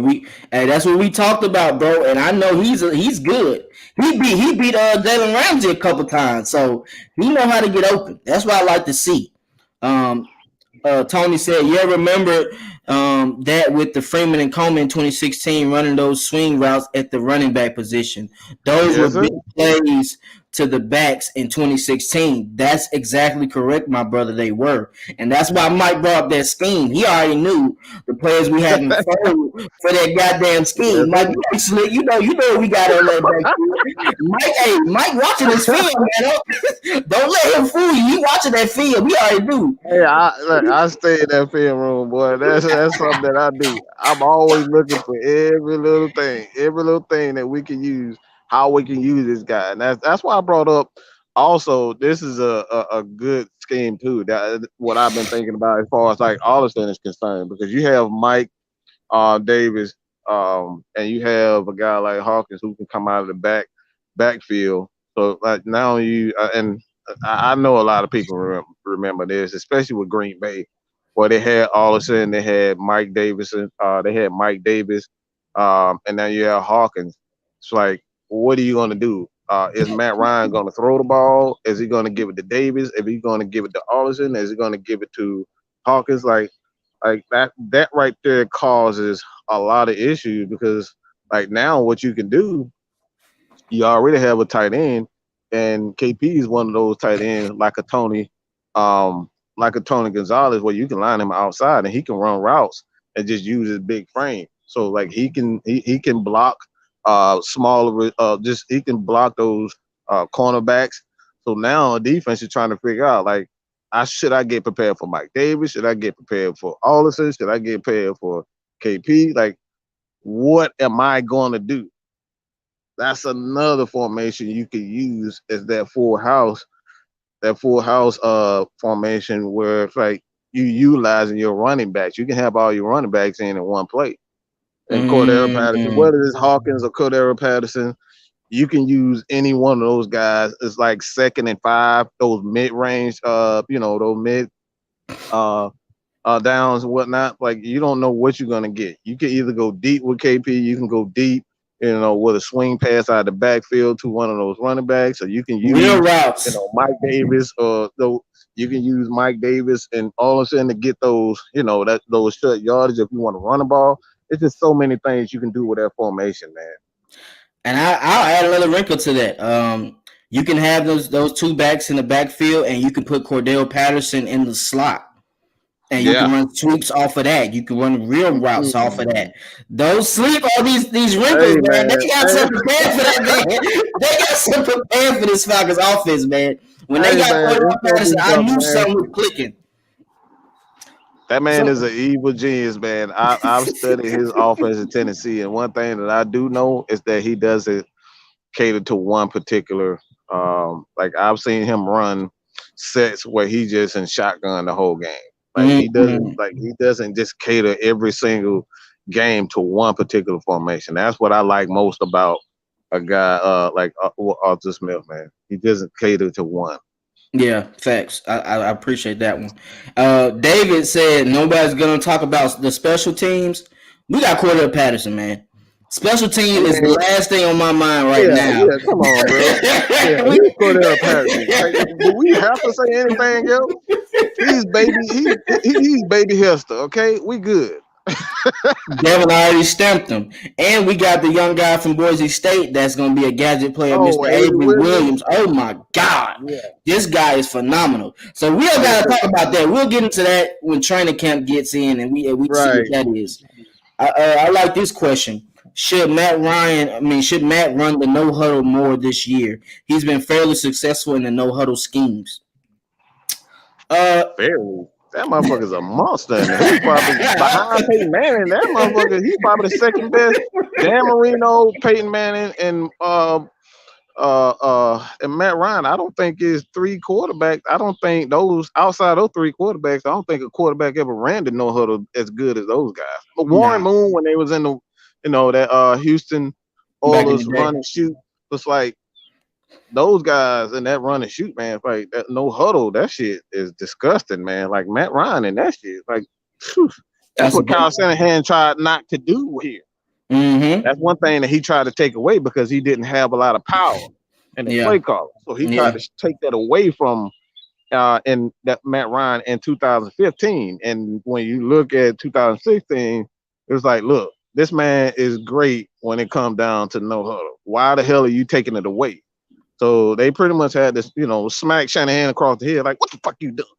That's what we talked about, bro. And I know he's good. He beat Jalen Ramsey a couple times, so he know how to get open. That's what I like to see. Tony said, "Yeah, remember that with the Freeman and Coleman in 2016 running those swing routes at the running back position. Those Yes, were sir. big plays to the backs in 2016. That's exactly correct, my brother. They were, and that's why Mike brought up that scheme. He already knew the players we had in for that goddamn Yes, scheme. sir. Mike, you know what we got on that back. Mike watching his film, man. Don't let him fool you. He watching that film. He already knew. Hey, I stay in that film room, boy. That's something that I do. I'm always looking for every little thing that we can use, how we can use this guy, and that's why I brought up. Also, this is a good scheme too. That what I've been thinking about as far as like Alston is concerned, because you have Mike Davis, and you have a guy like Hawkins who can come out of the backfield. So like now and I know a lot of people remember this, especially with Green Bay, where they had all of a sudden they had Mike Davis, and now you have Hawkins. It's like, what are you going to do? Is Matt Ryan going to throw the ball? Is he going to give it to Davis? Is he going to give it to Allison? Is he going to give it to Hawkins? Like that right there causes a lot of issues, because like now what you can do, you already have a tight end, and KP is one of those tight ends like a Tony Gonzalez, where you can line him outside and he can run routes and just use his big frame. So like he can block smaller just he can block those cornerbacks. So now defense is trying to figure out, like, should I get prepared for Mike Davis? Should I get prepared for Allison? Should I get prepared for KP? Like, what am I going to do? That's another formation you can use as that full house formation, where it's like you utilizing your running backs. You can have all your running backs in one play. And Cordell Patterson, whether it's Hawkins or Cordell Patterson, you can use any one of those guys. It's like 2nd and 5, those mid-range, those mid downs and whatnot. Like, you don't know what you're gonna get. You can either go deep with KP, you can go deep, with a swing pass out of the backfield to one of those running backs, or you can use Real routes. Mike Davis, or you can use Mike Davis and all of a sudden to get those, those short yardage if you want to run the ball. It's just so many things you can do with that formation, man. And I'll add another wrinkle to that. You can have those two backs in the backfield, and you can put Cordell Patterson in the slot. And you can Yeah. run sweeps off of that. You can run real routes off of that. Mm. Don't sleep on these wrinkles, Hey man. They man. got Hey, something prepared for that, man. They got something prepared for this Falcons offense, man. When they hey got man, Cordell it's gonna Patterson, be I something, knew man. something was clicking. That man So, is an evil genius, man. I've studied his offensive tendency, and one thing that I do know is that he doesn't cater to one particular. Like I've seen him run sets where he just in shotgun the whole game. Like mm-hmm. he doesn't just cater every single game to one particular formation. That's what I like most about a guy like Arthur Smith, man. He doesn't cater to one. Yeah, facts. I appreciate that one. David said nobody's gonna talk about the special teams. We got Cordell Patterson, man. Special I team is the mean, last thing on my mind right yeah, now. yeah, come on, bro. Yeah, he's Cordell Patterson. Like, do we have to say anything else? He's he's baby Hester. Okay, we good. Devin already stamped him, and we got the young guy from Boise State that's gonna be a gadget player, Oh, Mr. Avery Avery Williams. Williams. Oh my God, Yeah, this guy is phenomenal. So we all yes, gotta sir. talk about that. We'll get into that when training camp gets in, and we see what Right. that is. I like this question. Should should Matt run the no huddle more this year? He's been fairly successful in the no huddle schemes. Uh, Barely. That motherfucker's a monster, and he's probably behind Peyton Manning. That motherfucker, he's probably the second best. Dan Marino, Peyton Manning, and Matt Ryan. I don't think is three quarterbacks. I don't think those outside those three quarterbacks. I don't think a quarterback ever ran the no huddle as good as those guys. But Warren nah, Moon, when they was in the, that Houston back in Oilers the run day. and shoot, was like those guys in that run and shoot, man. It's like that no huddle. That shit is disgusting, man. Like Matt Ryan and that shit. Like phew, that's That's a what good. Kyle Shanahan tried not to do here. Mm-hmm. That's one thing that he tried to take away because he didn't have a lot of power in the Yeah. play call. So he tried Yeah. to take that away from in that Matt Ryan in 2015. And when you look at 2016, it was like, look, this man is great when it comes down to no huddle. Why the hell are you taking it away? So they pretty much had this, smack Shanahan across the head, like, what the fuck you doing?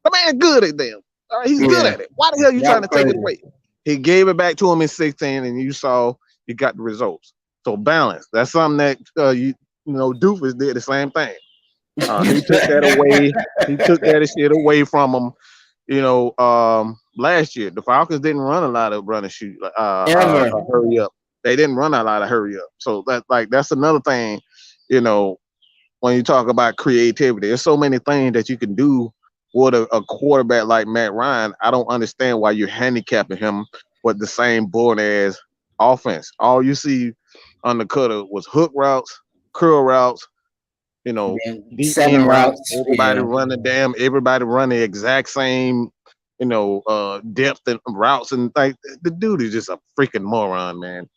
The man good at them. All right, he's good Yeah. at it. Why the hell are you That trying was to take it crazy. away? He gave it back to him in 16, and you saw you got the results. So balance. That's something that Doofus did the same thing. He took that away. He took that shit away from him. Last year the Falcons didn't run a lot of run and shoot. Ever. Hurry up. They didn't run a lot of hurry up. So that's another thing. When you talk about creativity, there's so many things that you can do with a quarterback like Matt Ryan. I don't understand why you're handicapping him with the same board as offense. All you see on the cutter was hook routes, curl routes, And deep 7 end routes. routes. Everybody run the exact same, depth and routes. And like the dude is just a freaking moron, man.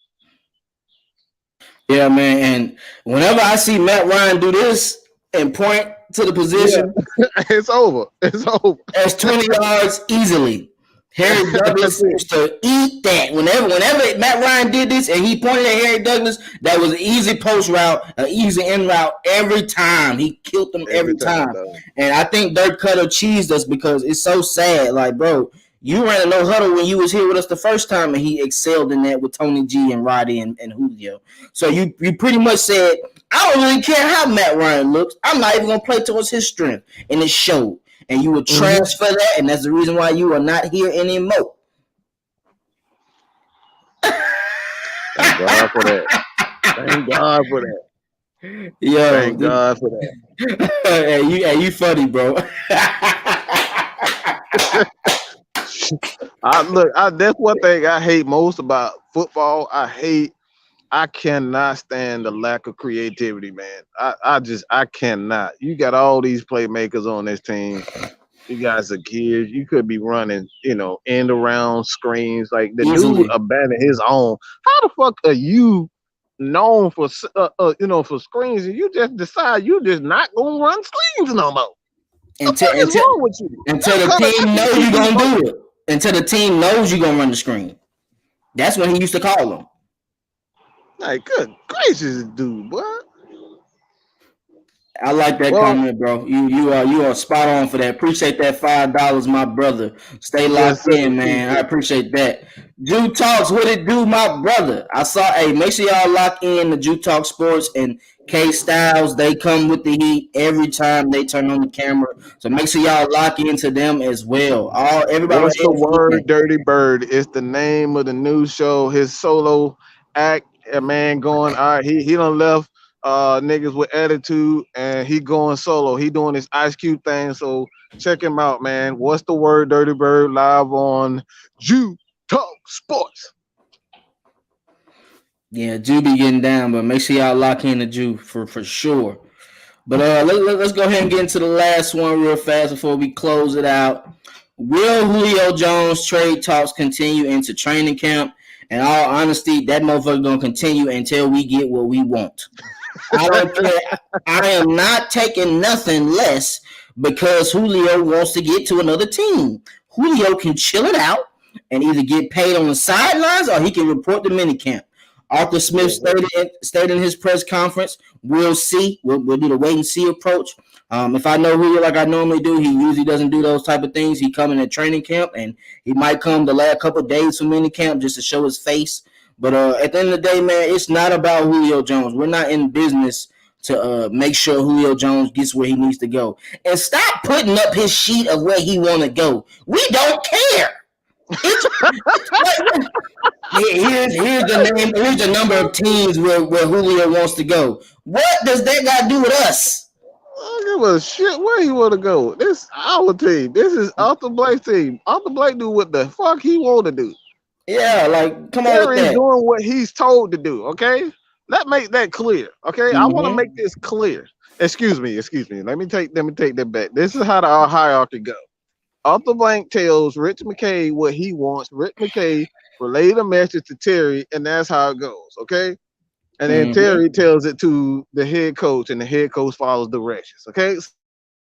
Yeah, man. And whenever I see Matt Ryan do this and point to the Yeah, position, it's over. It's over. that's 20 yards easily. Harry That's Douglas it. used to eat that. Whenever Matt Ryan did this and he pointed at Harry Douglas, that was an easy post route, an easy in route every time. He killed them Every every time, time. dog. And I think Dirk Cutter cheesed us because it's so sad. Like, bro, you ran a no huddle when you was here with us the first time, and he excelled in that with Tony G and Roddy and Julio. So you pretty much said, I don't really care how Matt Ryan looks. I'm not even gonna play towards his strength, and it showed. And you would Mm-hmm. transfer that, and that's the reason why you are not here anymore. Thank God for that. Thank God for that. Yo, Thank God for that. hey, you funny, bro. That's one thing I hate most about football. I cannot stand the lack of creativity, man. I cannot. You got all these playmakers on this team. You guys are kids. You could be running, end around screens. Like the dude Easily. abandoned his own. How the fuck are you known for for screens and you just decide you just not gonna run screens no more? What the Until fuck is until wrong with you? until That the color team that knows you you're do gonna do it. Until the team knows you're gonna run the screen. That's when he used to call them. like good gracious, dude, boy. I like that Well, comment, bro. You are spot on for that. Appreciate that $5, my brother. Stay yes, locked sir. in, man. I Appreciate it. appreciate that. Jew Talks, what it do, my brother? I saw. Hey, make sure y'all lock in the Jew Talk Sports and KSTYLZ. They come with the heat every time they turn on the camera. So make sure y'all lock into them as well. All everybody on What's the ESPN. word, Dirty Bird? It's the name of the new show. His solo act, a man going. All right, he done left niggas with attitude, and he going solo. He doing his Ice Cube thing. So check him out, man. What's the word, Dirty Bird? Live on Jew Talk Sports. Yeah, Jew be getting down, but make sure y'all lock in the Jew for sure. But let's go ahead and get into the last one real fast before we close it out. Will Julio Jones trade talks continue into training camp? In all honesty, that motherfucker gonna continue until we get what we want. I don't care. I am not taking nothing less because Julio wants to get to another team. Julio can chill it out and either get paid on the sidelines or he can report to minicamp. Arthur Smith Yeah. stated in his press conference, we'll see. We'll do the wait and see approach. If I know Julio like I normally do, he usually doesn't do those type of things. He come in at training camp and he might come the last couple of days from minicamp just to show his face. But at the end of the day, man, it's not about Julio Jones. We're not in business to make sure Julio Jones gets where he needs to go. And stop putting up his sheet of where he want to go. We don't care. It's here's the name. Here's the number of teams where Julio wants to go. What does that got to do with us? I don't give a shit where he want to go. This our team. This is Arthur Blake's team. Arthur Blake do what the fuck he want to do. Yeah, like come on with Terry is that. doing what he's told to do. Okay, let's make that clear. Okay, I want to Mm-hmm. make this clear. Excuse me. Excuse me. Let me take that back. This is how the hierarchy go. Arthur Blank tells Rich McKay what he wants. Rich McKay relay the message to Terry, and that's how it goes. Okay, and then Mm-hmm. Terry tells it to the head coach, and the head coach follows directions. Okay,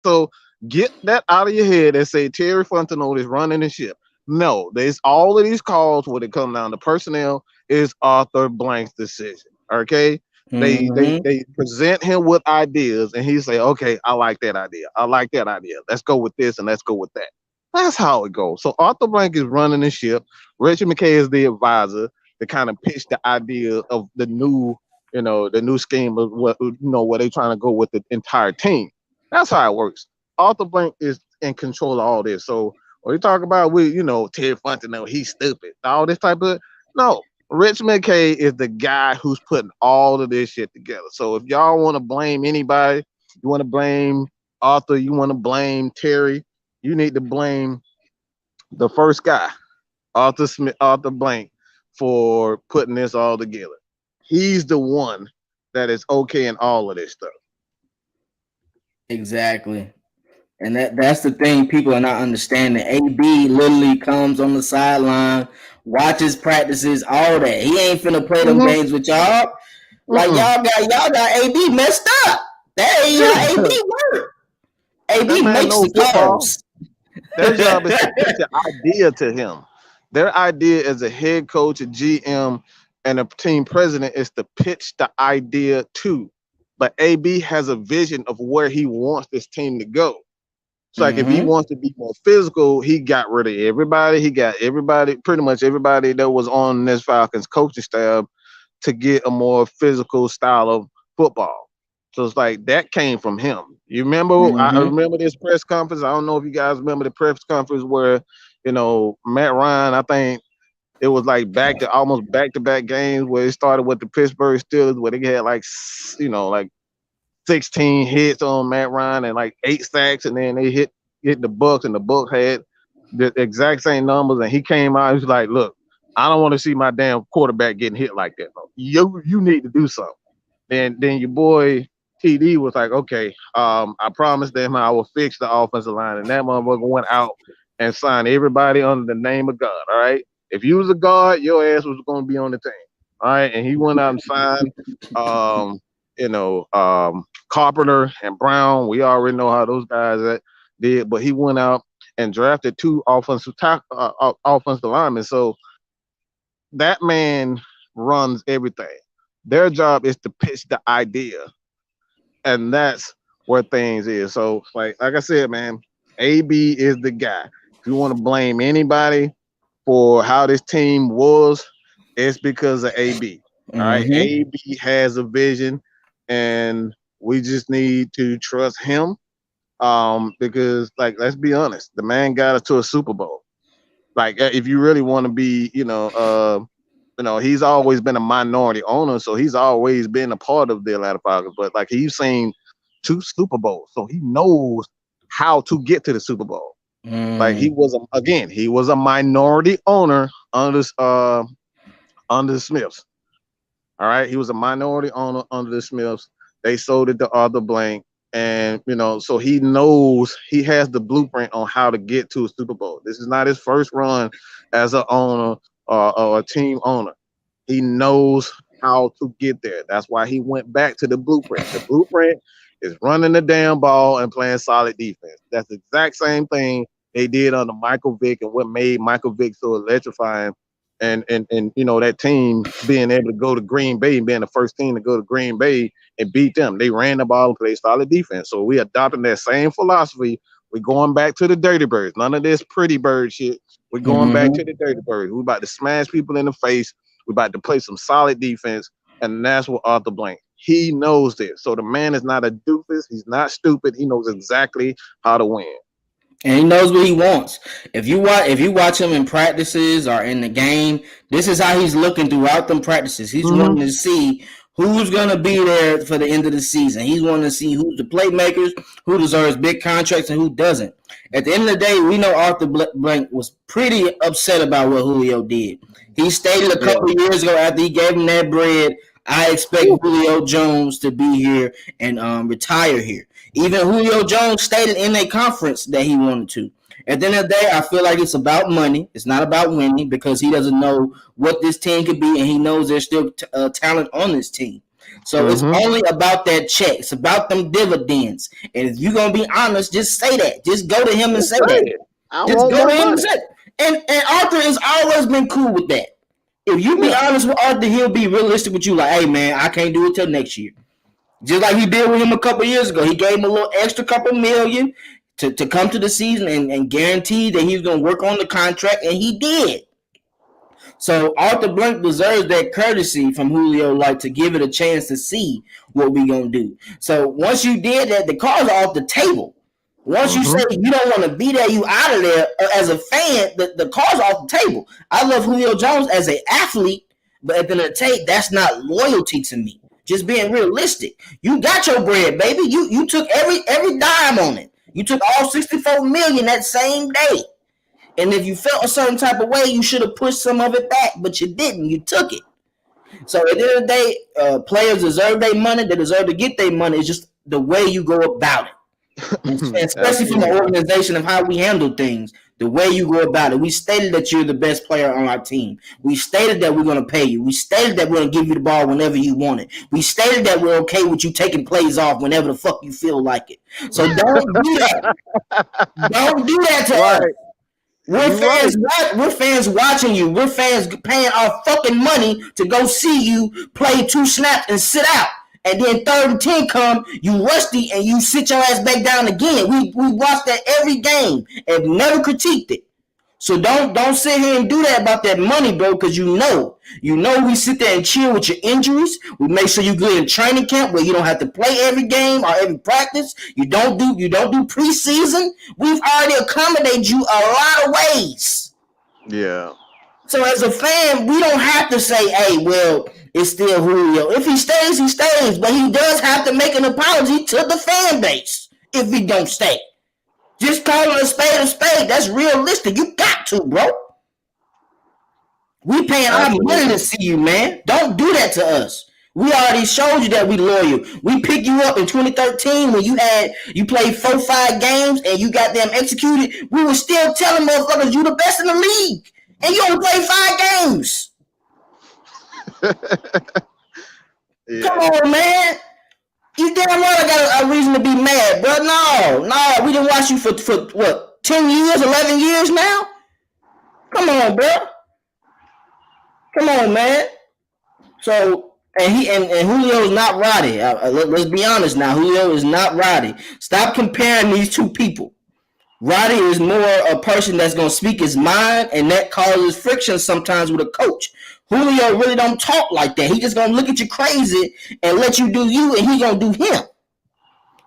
so get that out of your head and say Terry Fontenot is running the ship. No, there's all of these calls when it comes down to personnel is Arthur Blank's decision. Okay. They, they Mm-hmm. they present him with ideas and he say, okay, I like that idea. I like that idea. Let's go with this and let's go with that. That's how it goes. So Arthur Blank is running the ship. Richard McKay is the advisor to kind of pitch the idea of the new, the new scheme of where they trying to go with the entire team. That's how it works. Arthur Blank is in control of all this. So when you talk about Ted Fontenot, he's stupid, all this type of no. Rich McKay is the guy who's putting all of this shit together. So if y'all want to blame anybody, you want to blame Arthur, you want to blame Terry, you need to blame the first guy, Arthur Smith, Arthur Blank, for putting this all together. He's the one that is okay in all of this stuff. Exactly. And that's the thing people are not understanding. AB literally comes on the sideline, watches practices, all that. He ain't finna play them Mm-hmm. games with y'all. Like Mm-mm. y'all got AB messed up. That ain't how AB work. That AB man makes knows the football. calls. Their job is to pitch an idea to him. Their idea as a head coach, a GM, and a team president is to pitch the idea to. But AB has a vision of where he wants this team to go. So like if he Mm-hmm. wants to be more physical, he got rid of everybody. He got everybody, pretty much everybody that was on this Falcons coaching staff to get a more physical style of football. So it's like that came from him. You remember? I Mm-hmm. remember this press conference. I don't know if you guys remember the press conference where, Matt Ryan. I think it was like almost back to back games where it started with the Pittsburgh Steelers where they had like 16 hits on Matt Ryan and like 8 sacks, and then they hit the Bucks, and the Bucks had the exact same numbers. And he came out, he was like, "Look, I don't want to see my damn quarterback getting hit like that. Bro. You need to do something." And then your boy TD was like, "Okay, I promised them I will fix the offensive line," and that motherfucker went out and signed everybody under the name of God. All right, if you was a guard, your ass was going to be on the team. All right, and he went out and signed. Um, Carpenter and Brown. We already know how those guys did, but he went out and drafted two offensive linemen. So that man runs everything. Their job is to pitch the idea, and that's what things is. So like I said, man, AB is the guy. If you want to blame anybody for how this team was, it's because of AB. All right, Mm-hmm. AB has a vision, and we just need to trust him. Because like let's be honest, the man got us to a Super Bowl. Like if you really want to be, he's always been a minority owner, so he's always been a part of the Atlanta Falcons. But like he's seen two Super Bowls, so he knows how to get to the Super Bowl. Like Mm. he was a minority owner under the Smiths. All right, he was a minority owner under the Smiths. They sold it to Arthur Blank, and so he knows he has the blueprint on how to get to a Super Bowl. This is not his first run as a owner or a team owner. He knows how to get there. That's why he went back to the blueprint. The blueprint is running the damn ball and playing solid defense. That's the exact same thing they did under Michael Vick and what made Michael Vick so electrifying. And that team being able to go to Green Bay and being the first team to go to Green Bay and beat them. They ran the ball and played solid defense. So we adopting that same philosophy. We're going back to the dirty birds. None of this pretty bird shit. We're going back Mm-hmm. to the dirty birds. We're about to smash people in the face. We're about to play some solid defense. And that's what Arthur Blank. He knows this. So the man is not a doofus. He's not stupid. He knows exactly how to win. And he knows what he wants. If you watch him in practices or in the game, this is how he's looking throughout them practices. He's wanting to see who's gonna be there for the end of the season. He's wanting to see who's the playmakers, who deserves big contracts, and who doesn't. At the end of the day, we know Arthur Blank was pretty upset about what Julio did. He stated a Yeah. couple of years ago after he gave him that bread, I expect Julio Jones to be here and retire here. Even Julio Jones stated in a conference that he wanted to. At the end of the day, I feel like it's about money. It's not about winning because he doesn't know what this team could be, and he knows there's still talent on this team. So it's Mm-hmm. only about that check. It's about them dividends. And if you're gonna be honest, just say that. Just go to him and Just say say that. it. I Just want go my to him and money. say it. And Arthur has always been cool with that. If you be Yeah. honest with Arthur, he'll be realistic with you. Like, hey man, I can't do it till next year. Just like he did with him a couple years ago. He gave him a little extra couple million to come to the season and guarantee that he was going to work on the contract, and he did. So Arthur Blank deserves that courtesy from Julio, like to give it a chance to see what we gonna do. So once you did that, the cards are off the table. Once you Mm-hmm. say you don't want to be there, you out of there. As a fan, the cards are off the table. I love Julio Jones as an athlete, but at the end of the day, that's not loyalty to me. Just being realistic. You got your bread, baby. You took every dime on it. You took all 64 million that same day. And if you felt a certain type of way, you should have pushed some of it back, but you didn't. You took it. So at the end of the day, players deserve their money. They deserve to get their money. It's just the way you go about it. And especially from the Absolutely. organization of how we handle things, the way you go about it. We stated that you're the best player on our team. We stated that we're going to pay you. We stated that we're going to give you the ball whenever you want it. We stated that we're okay with you taking plays off whenever the fuck you feel like it. So don't do that. Don't do that to us. Right. We're You right. fans. We're fans watching you. We're fans paying our fucking money to go see you play 2 snaps and sit out. And then 3rd and 10 come, you rusty, and you sit your ass back down again. We watch that every game and never critiqued it. So don't sit here and do that about that money, bro, because you know we sit there and chill with your injuries. We make sure you good in training camp where you don't have to play every game or every practice. You don't do preseason. We've already accommodated you a lot of ways. Yeah. So as a fan, we don't have to say, hey, well, it's still Julio. If he stays, he stays. But he does have to make an apology to the fan base if he don't stay. Just calling a spade a spade. That's realistic. You got to, bro. We paying our money to Absolutely. see you, man. Don't do that to us. We already showed you that we loyal. We picked you up in 2013 when you played 4-5 games and you got them executed. We were still telling motherfuckers you the best in the league. And you only played 5 games. Come Yeah. on, man. You damn well I got a reason to be mad, bro. No. We didn't watch you for what, 10 years, 11 years now? Come on, bro. Come on, man. So And Julio is not Roddy. Let's be honest now. Julio is not Roddy. Stop comparing these two people. Roddy is more a person that's gonna speak his mind, and that causes friction sometimes with a coach. Julio really don't talk like that. He just gonna look at you crazy and let you do you, and he gonna do him.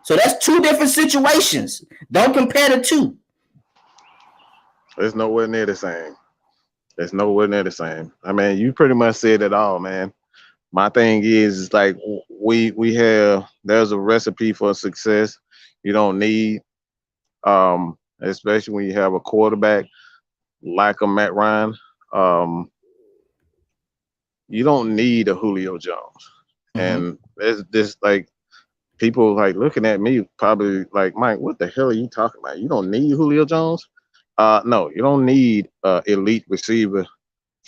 So that's two different situations. Don't compare the two. It's nowhere near the same. It's nowhere near the same. I mean, you pretty much said it all, man. My thing is like we have there's a recipe for success. You don't need especially when you have a quarterback like a Matt Ryan, you don't need a Julio Jones. And it's just like people like looking at me probably like, Mike, what the hell are you talking about? You don't need Julio Jones? No, you don't need elite receiver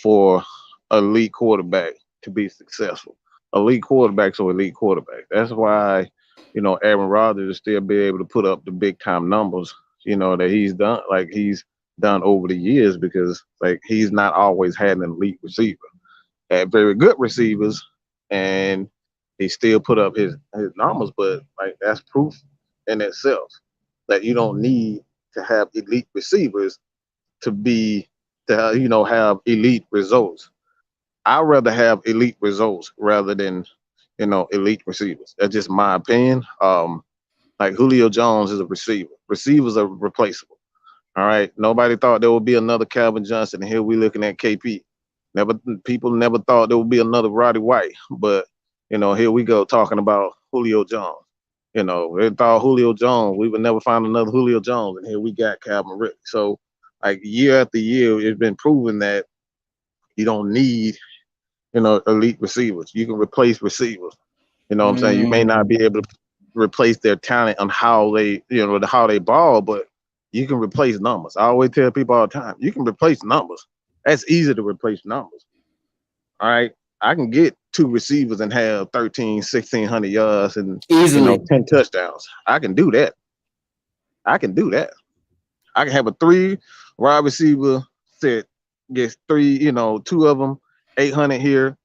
for elite quarterback to be successful. Elite quarterbacks are elite quarterbacks. That's why, Aaron Rodgers will still be able to put up the big time numbers, that he's done over the years, because like he's not always had an elite receiver. Had very good receivers, and he still put up his numbers. But like that's proof in itself that you don't need to have elite receivers to have elite results. I'd rather have elite results rather than elite receivers. That's just my opinion. Like Julio Jones is a receiver. Receivers are replaceable. All right. Nobody thought there would be another Calvin Johnson, and here we looking at KP. People never thought there would be another Roddy White, but here we go talking about Julio Jones. They thought Julio Jones, we would never find another Julio Jones, and here we got Calvin Ridley. So like year after year, it's been proven that you don't need elite receivers. You can replace receivers. You know what I'm saying? You may not be able to replace their talent on how they ball, but you can replace numbers. I always tell people all the time, you can replace numbers. That's easy to replace numbers. All right. I can get two receivers and have 1,600 yards and easily 10 touchdowns. I can do that. I can have a 3 wide receiver set, gets 3, 2 of them, 800 here,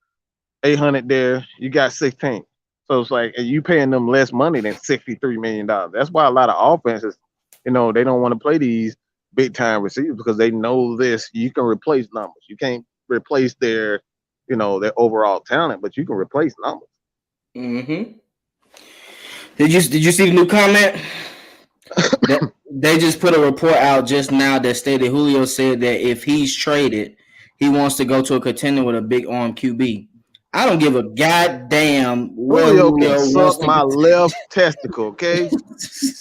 800 there. You got 16. So it's like you paying them less money than $63 million. That's why a lot of offenses, they don't want to play these big time receivers, because they know this. You can replace numbers. You can't replace their overall talent, but you can replace numbers. Did you see the new comment? They just put a report out just now that stated Julio said that if he's traded, he wants to go to a contender with a big arm QB. I don't give a goddamn what Julio can suck my left testicle, okay?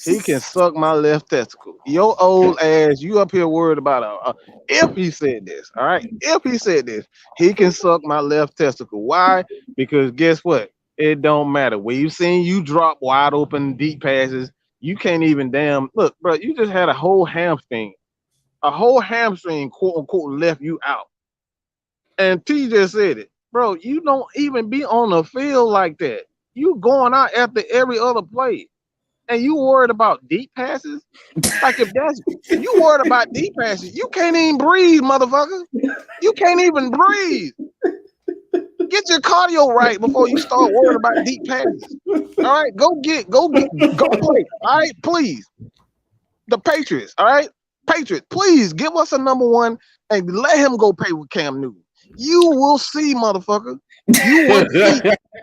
He can suck my left testicle. Your old ass, you up here worried about if he said this, all right? If he said this, he can suck my left testicle. Why? Because guess what? It don't matter. We've seen you drop wide open deep passes. You can't even look, bro. You just had a whole hamstring, quote unquote, left you out. And T just said it. Bro, you don't even be on the field like that. You going out after every other play, and you worried about deep passes? Like if you worried about deep passes, you can't even breathe, motherfucker. You can't even breathe. Get your cardio right before you start worrying about deep passes. All right, go play. All right, please. The Patriots, all right? Patriots, please give us a number one and let him go play with Cam Newton. You will see, motherfucker. You will see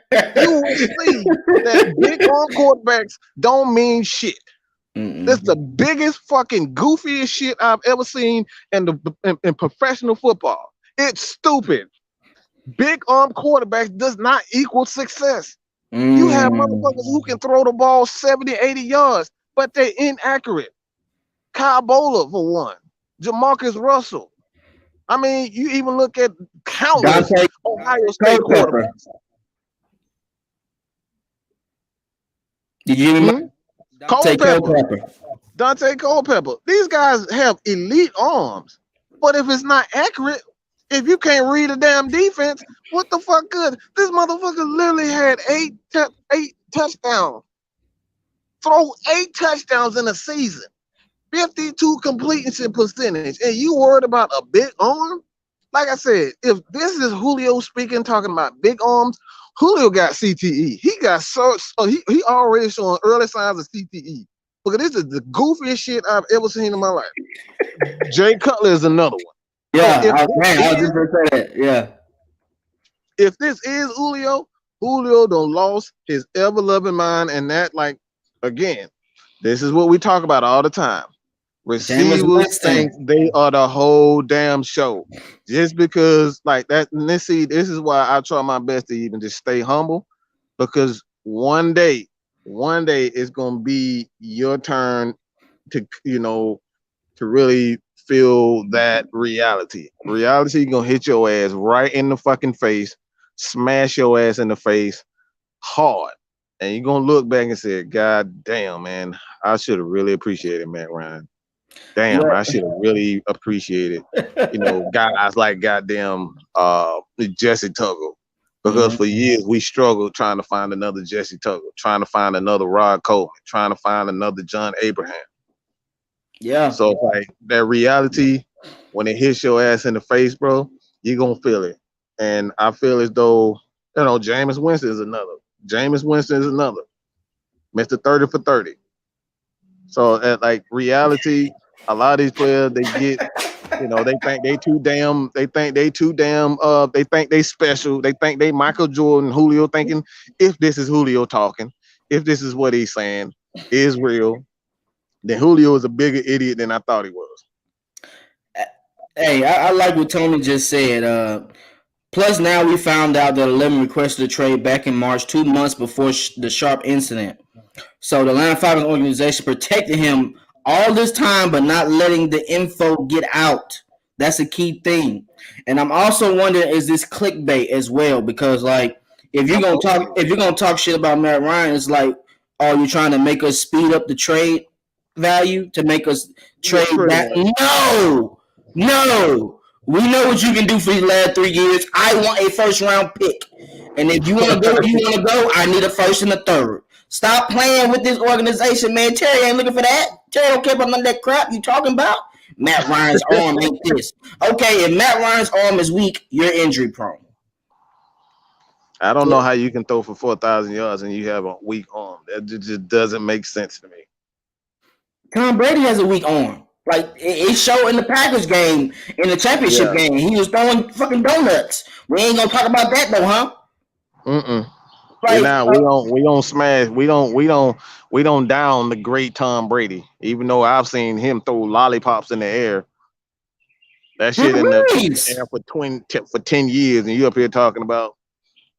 that big arm quarterbacks don't mean shit. That's the biggest fucking goofiest shit I've ever seen in professional football. It's stupid. Big arm quarterbacks does not equal success. You have motherfuckers who can throw the ball 70, 80 yards, but they're inaccurate. Kyle Bowler for one. Jamarcus Russell. I mean, you even look at countless Ohio State quarterbacks. Did you even Dante Culpepper. These guys have elite arms, but if it's not accurate, if you can't read a damn defense, what the fuck good? This motherfucker literally had 8 touchdowns. Throw 8 touchdowns in a season. 52 completion percentage, and you worried about a big arm? Like I said, if this is Julio speaking, talking about big arms, Julio got CTE. He got he already showing early signs of CTE. Look, this is the goofiest shit I've ever seen in my life. Jay Cutler is another one. Yeah, I was just gonna say that. Yeah. If this is Julio, Julio done lost his ever loving mind, and that, like, again, this is what we talk about all the time. Receivers think they are the whole damn show. Just because, like that, and this is why I try my best to even just stay humble, because one day it's gonna be your turn to, to really feel that reality. Reality gonna hit your ass right in the fucking face, smash your ass in the face hard. And you're gonna look back and say, God damn, man, I should have really appreciated Matt Ryan. Damn, I should have really appreciated, guys like goddamn Jesse Tuggle. Because for years we struggled trying to find another Jesse Tuggle, trying to find another Rod Coleman, trying to find another John Abraham. Yeah. So like that reality, when it hits your ass in the face, bro, you're gonna feel it. And I feel as though, Jameis Winston is another. Mr. 30 for 30. So at like reality, a lot of these players, they get, they think they special. They think they Michael Jordan, Julio, thinking if this is Julio talking, if this is what he's saying is real, then Julio is a bigger idiot than I thought he was. Hey, I like what Tony just said. Plus, now we found out that 11 requested a trade back in March, 2 months before the Sharp incident. So the Atlanta Falcons organization protected him all this time, but not letting the info get out. That's a key thing. And I'm also wondering, is this clickbait as well? Because like, if you're gonna talk shit about Matt Ryan, it's like, are you trying to make us speed up the trade value to make us trade back? No. We know what you can do for these last 3 years. I want a first round pick. And if you want to go, I need a first and a third. Stop playing with this organization, man. Terry ain't looking for that. Terry don't care about none of that crap you talking about. Matt Ryan's arm ain't this. Okay, if Matt Ryan's arm is weak, you're injury prone. I don't know how you can throw for 4,000 yards and you have a weak arm. That just doesn't make sense to me. Tom Brady has a weak arm. Like, it showed in the Packers game, in the championship game. He was throwing fucking donuts. We ain't gonna talk about that though, huh? Like, we don't smash. We don't down the great Tom Brady. Even though I've seen him throw lollipops in the air. That shit in the air for 10 years, and you up here talking about,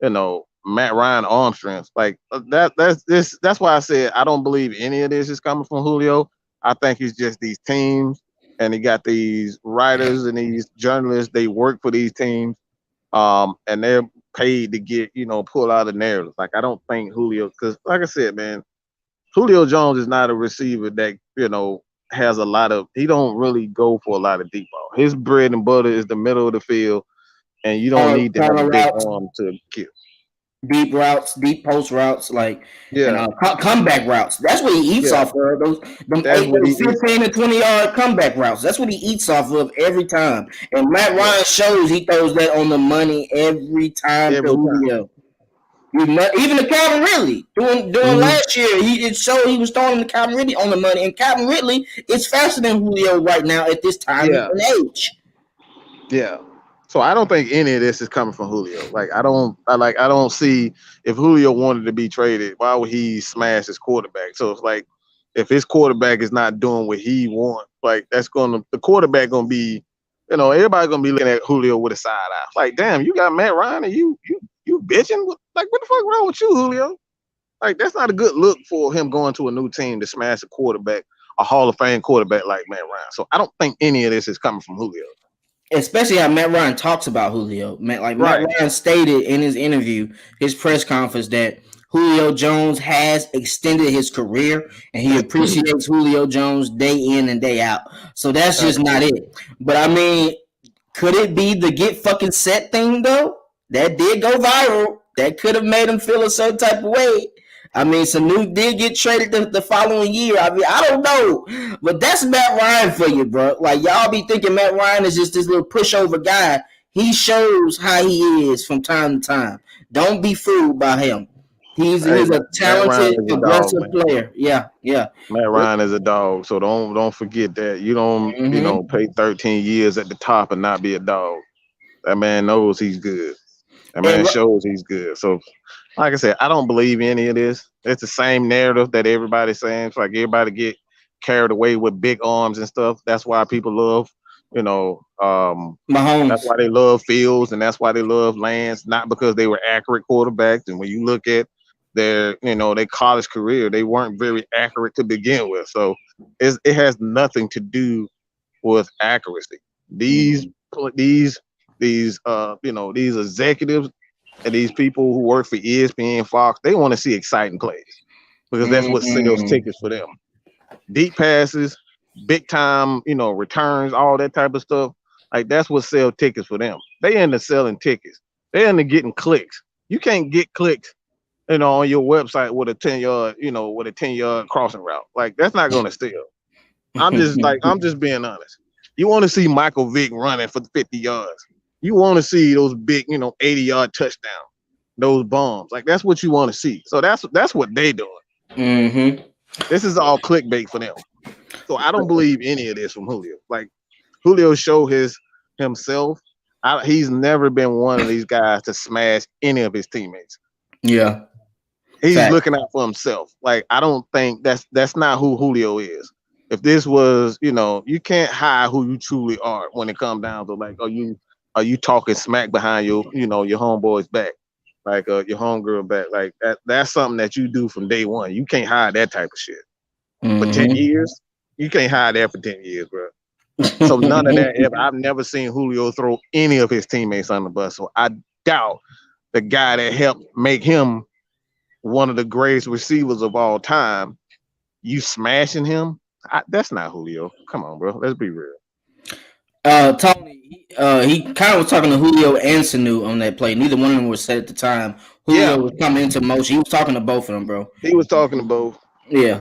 Matt Ryan arm strength. Like that's why I said I don't believe any of this is coming from Julio. I think it's just these teams, and he got these writers and these journalists. They work for these teams, and they're paid to get, pull out the narratives. Like, I don't think Julio, because like I said, man, Julio Jones is not a receiver that, has a lot of, he don't really go for a lot of deep ball. His bread and butter is the middle of the field, and you don't need to have a big arm to kill. Deep routes, deep post routes, comeback routes. That's what he eats off of. Those 15 to 20 yard comeback routes. That's what he eats off of every time. And Matt Ryan shows he throws that on the money every time. Julio. Even the Calvin Ridley during last year, it showed he was throwing the Calvin Ridley on the money. And Calvin Ridley is faster than Julio right now at this time and age. Yeah. So I don't think any of this is coming from Julio. Like, I don't see, if Julio wanted to be traded, why would he smash his quarterback? So it's like, if his quarterback is not doing what he wants, like, the quarterback gonna be, everybody gonna be looking at Julio with a side eye. Like, damn, you got Matt Ryan and you bitching? Like, what the fuck wrong with you, Julio? Like, that's not a good look for him going to a new team to smash a quarterback, a Hall of Fame quarterback like Matt Ryan. So I don't think any of this is coming from Julio. Especially how Matt Ryan talks about Julio. Matt Ryan stated in his interview, his press conference, that Julio Jones has extended his career and he appreciates Julio Jones day in and day out. So that's just not it. But I mean, could it be the get fucking set thing though? That did go viral. That could have made him feel a certain type of way. I mean, Sanu did get traded the following year. I mean, I don't know. But that's Matt Ryan for you, bro. Like, y'all be thinking Matt Ryan is just this little pushover guy. he shows how he is from time to time. Don't be fooled by him. Hey, He's a Matt Ryan talented, is a dog, aggressive man. player. Yeah, yeah. Matt Ryan is a dog, so don't forget that. You don't, Mm-hmm. pay 13 years at the top and not be a dog. That man knows he's good. That man And shows he's good. So, like I said, I don't believe any of this. It's the same narrative that everybody's saying. It's like everybody get carried away with big arms and stuff. That's why people love, you know, that's Mahomes. why they love Fields and that's why they love Lance, not because they were accurate quarterbacks. And when you look at their college career, they weren't very accurate to begin with. So it has nothing to do with accuracy. These Mm-hmm. these these executives and these people who work for ESPN, Fox, they want to see exciting plays because that's what sells Mm-hmm. tickets for them. Deep passes, big time, returns, all that type of stuff. Like that's what sell tickets for them. They end up selling tickets. They end up getting clicks. You can't get clicks, on your website with a 10-yard, with a 10-yard crossing route. Like that's not gonna sell. I'm just being honest. You want to see Michael Vick running for 50 yards. You want to see those big, 80-yard touchdowns, those bombs. Like that's what you want to see. So that's what they doing. Mm-hmm. This is all clickbait for them. So I don't believe any of this from Julio. Like Julio showed himself. He's never been one of these guys to smash any of his teammates. Yeah. He's Fact. looking out for himself. Like I don't think that's not who Julio is. If this was, you can't hide who you truly are when it comes down to like, are you talking smack behind your homeboy's back, like your homegirl back, like that's something that you do from day one. You can't hide that type of shit for 10 Mm-hmm. years. You can't hide that for 10 years, bro. So none of that ever. I've never seen Julio throw any of his teammates on the bus. So I doubt the guy that helped make him one of the greatest receivers of all time, you smashing him. That's not Julio. Come on, bro. Let's be real. Tony, he kind of was talking to Julio and Sanu on that play. Neither one of them was set at the time. Julio Yeah, was coming into motion. He was talking to both of them, bro. he was talking to both. Yeah.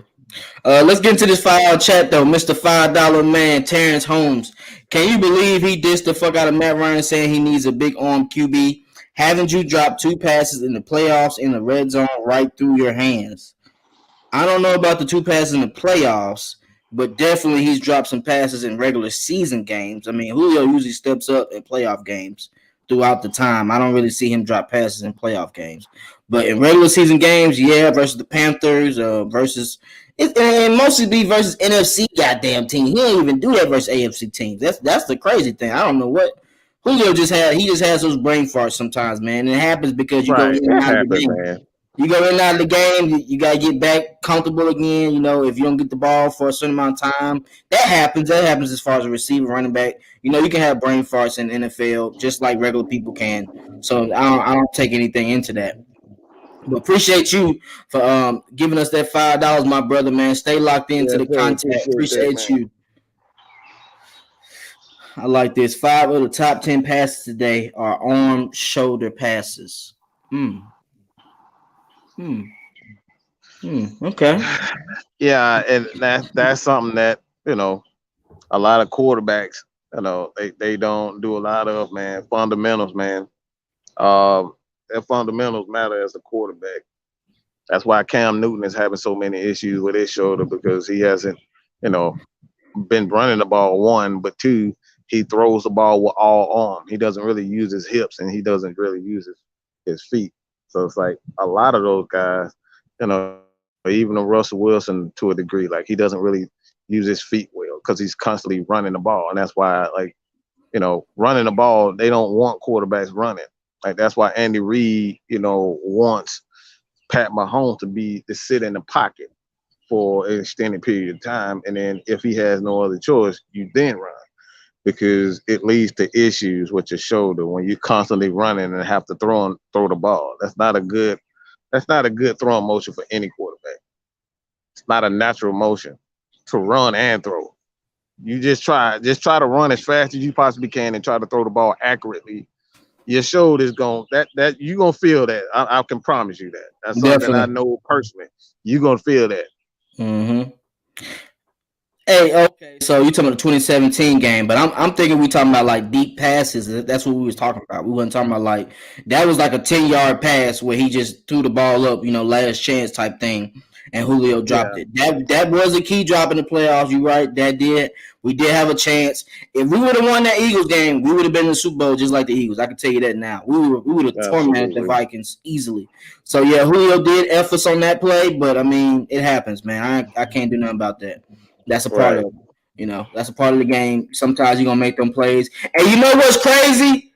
Let's get into this $5 chat though. Mr. $5 man, Terrence Holmes. Can you believe he dissed the fuck out of Matt Ryan saying he needs a big arm QB? Haven't you dropped 2 passes in the playoffs in the red zone right through your hands? I don't know about the 2 passes in the playoffs, but definitely he's dropped some passes in regular season games. I mean, Julio usually steps up in playoff games throughout the time. I don't really see him drop passes in playoff games, but in regular season games, yeah, versus the Panthers, versus and mostly be versus NFC goddamn team. He don't even do that versus AFC teams. That's the crazy thing. I don't know what Julio just had. He just has those brain farts sometimes, man. And it happens because you go in Right. and It out of the happened, game. man. You go in and out of the game, you got to get back comfortable again. If you don't get the ball for a certain amount of time, that happens. That happens as far as a receiver, running back. You can have brain farts in the NFL just like regular people can. So I don't take anything into that. But appreciate you for giving us that $5, my brother, man. Stay locked into Yes, the sir. contact. Appreciate that, Appreciate man. you. I like this. 5 of the top 10 passes today are arm shoulder passes. Hmm. Hmm. Okay. Yeah, and that's something that a lot of quarterbacks, they don't do a lot of, man. Fundamentals, man. Their fundamentals matter as a quarterback. That's why Cam Newton is having so many issues with his shoulder because he hasn't, you know, been running the ball one, but two, he throws the ball with all arm. He doesn't really use his hips and he doesn't really use his feet. So it's like a lot of those guys, even a Russell Wilson to a degree, like he doesn't really use his feet well because he's constantly running the ball. And that's why, running the ball, they don't want quarterbacks running. Like that's why Andy Reid, wants Pat Mahomes to sit in the pocket for an extended period of time, and then if he has no other choice, you then run because it leads to issues with your shoulder when you're constantly running and have to throw the ball. That's not a good throwing motion for any quarterback. It's not a natural motion to run and throw. You just try to run as fast as you possibly can and try to throw the ball accurately. Your shoulder's going that you're gonna feel that. I can promise you that. That's something that I Definitely. know personally. You're gonna feel that. Mm-hmm. Hey, okay, so you talking about the 2017 game, but I'm thinking we talking about like deep passes. That's what we was talking about. We wasn't talking about like that was like a 10-yard pass where he just threw the ball up, last chance type thing, and Julio dropped Yeah, it. That was a key drop in the playoffs. You right, that did. We did have a chance. If we would have won that Eagles game, we would have been in the Super Bowl just like the Eagles. I can tell you that now. We would have tormented the absolutely. Vikings easily. So yeah, Julio did F us on that play, but I mean it happens, man. I can't do nothing about that. That's a part of Right. it. That's a part of the game. Sometimes you're gonna make them plays. And you know what's crazy?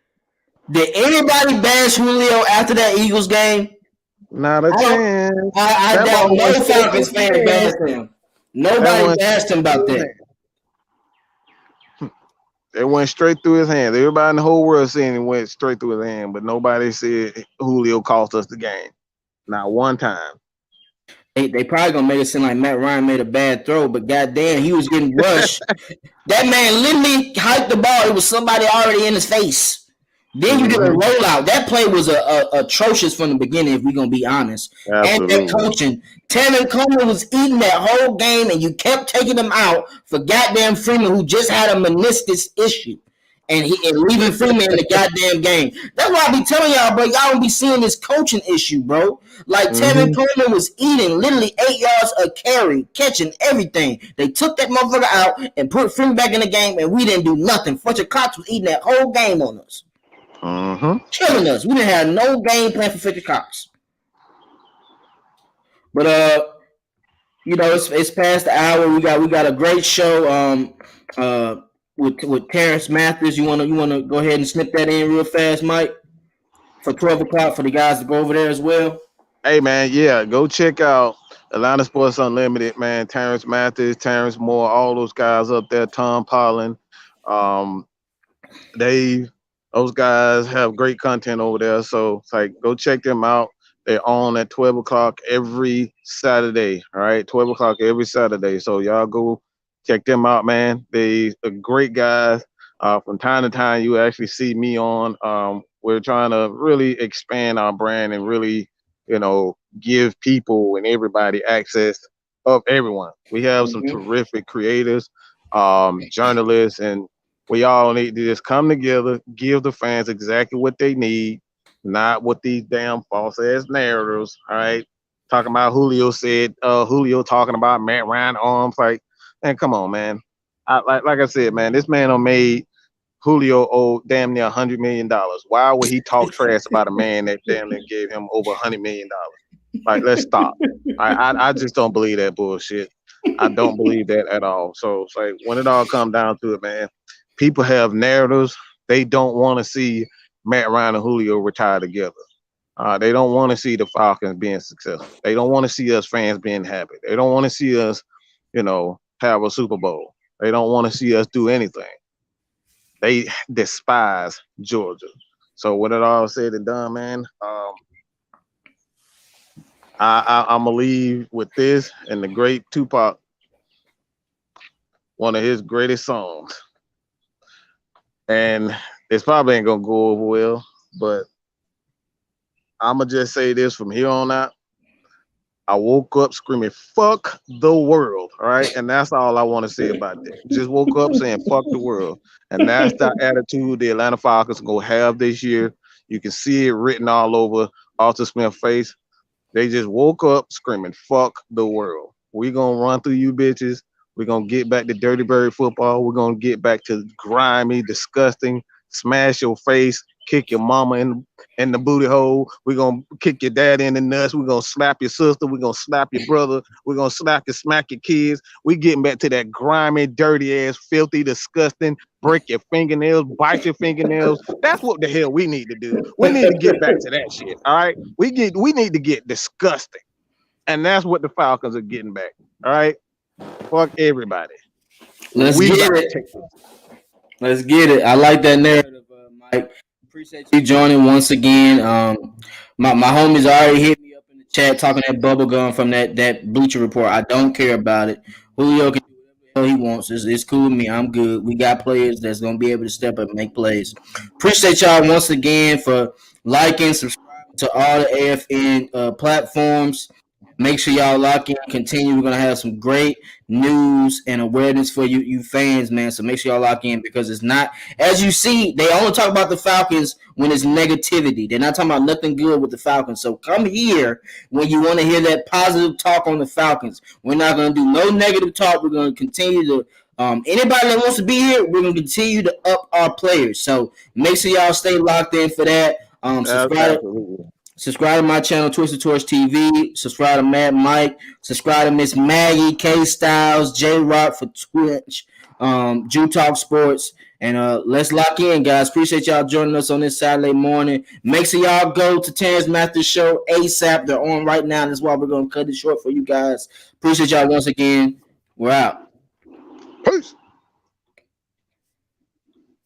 Did anybody bash Julio after that Eagles game? Not a I don't. chance. I That doubt ball went no straight through Falcons his fan hand. bashed him. That Nobody went bashed him straight about through his that. hand. It went straight through his hand. Everybody in the whole world saying it went straight through his hand, but nobody said Julio cost us the game. Not one time. They probably gonna make it seem like Matt Ryan made a bad throw, but goddamn, he was getting rushed. That man literally hiked the ball. It was somebody already in his face. Then you get a Hmm. rollout. That play was atrocious from the beginning, if we're gonna be honest. And that Absolutely. coaching, Tevin Coleman was eating that whole game, and you kept taking him out for goddamn Freeman, who just had a meniscus issue, and leaving Freeman in the goddamn game. That's why I be telling y'all, bro. Y'all don't be seeing this coaching issue, bro. Like Tevin Hmm. Coleman was eating literally 8 yards a carry, catching everything. They took that motherfucker out and put Freeman back in the game, and we didn't do nothing. Fletcher Cox was eating that whole game on us, Hmm. killing us. We didn't have no game plan for Fletcher Cox. But it's past the hour. We got a great show. Uh, with Terrence Mathis. You wanna go ahead and snip that in real fast, Mike, for 12 o'clock for the guys to go over there as well. Hey man, yeah, go check out Atlanta Sports Unlimited, man. Terrence Mathis, Terrence Moore, all those guys up there, Tom Pollen, um, Dave, those guys have great content over there. So it's like go check them out. They're on at 12 o'clock every Saturday. All right, 12 o'clock every Saturday. So y'all go check them out, man. They are great guys. From time to time, you actually see me on. We're trying to really expand our brand and really, give people and everybody access of everyone. We have some Mm-hmm. terrific creators, journalists, and we all need to just come together, give the fans exactly what they need, not what these damn false ass narratives. All right, talking about Julio talking about Matt Ryan arms. Like, man, come on, man. Like I said, man, this man done made Julio owe damn near $100 million. Why would he talk trash about a man that damn near gave him over $100 million? Like, let's stop. I just don't believe that bullshit. I don't believe that at all. So it's like when it all comes down to it, man, people have narratives. They don't want to see Matt Ryan and Julio retire together. They don't want to see the Falcons being successful. They don't want to see us fans being happy. They don't want to see us, have a Super Bowl. They don't want to see us do anything. They despise Georgia. So when it all said and done, man, I'm gonna leave with this and the great Tupac, one of his greatest songs, and it's probably ain't gonna go over well, but I'm gonna just say this from here on out. I woke up screaming "fuck the world," all right, and that's all I want to say about that. Just woke up saying "fuck the world," and that's the attitude the Atlanta Falcons gonna have this year. You can see it written all over Arthur Smith's face. They just woke up screaming, fuck the world. We gonna run through you bitches. We're gonna get back to Dirty Bird football. We're gonna get back to grimy, disgusting, smash your face, kick your mama in the booty hole. We're gonna kick your dad in the nuts. We're gonna slap your sister. We're gonna slap your brother. We're gonna smack your kids. We getting back to that grimy, dirty ass, filthy, disgusting, break your fingernails, bite your fingernails. That's what the hell we need to do. We need to get back to that shit. All right. We need to get disgusting. And that's what the Falcons are getting back. All right. Fuck everybody. Let's We get about to it. take this. Let's get it. I like that narrative, Mike. Appreciate you joining once again. My homies already hit me up in the chat talking that bubble gum from that Bleacher Report. I don't care about it. Julio can do whatever the hell he wants. It's cool with me. I'm good. We got players that's gonna be able to step up and make plays. Appreciate y'all once again for liking, subscribing to all the AFN platforms. Make sure y'all lock in, continue. We're gonna have some great news and awareness for you fans, man. So make sure y'all lock in because it's not, as you see, they only talk about the Falcons when it's negativity. They're not talking about nothing good with the Falcons. So come here when you want to hear that positive talk on the Falcons. We're not gonna do no negative talk. We're gonna continue to anybody that wants to be here, we're gonna continue to up our players. So make sure y'all stay locked in for that. Absolutely. Subscribe to my channel, Twisted Torch TV. Subscribe to Mad Mike. Subscribe to Miss Maggie, Kstlyz, J Rock for Twitch, Jew Talk Sports. And let's lock in, guys. Appreciate y'all joining us on this Saturday morning. Make sure y'all go to Terrence Mathers Show ASAP. They're on right now. That's why we're going to cut it short for you guys. Appreciate y'all once again. We're out. Peace.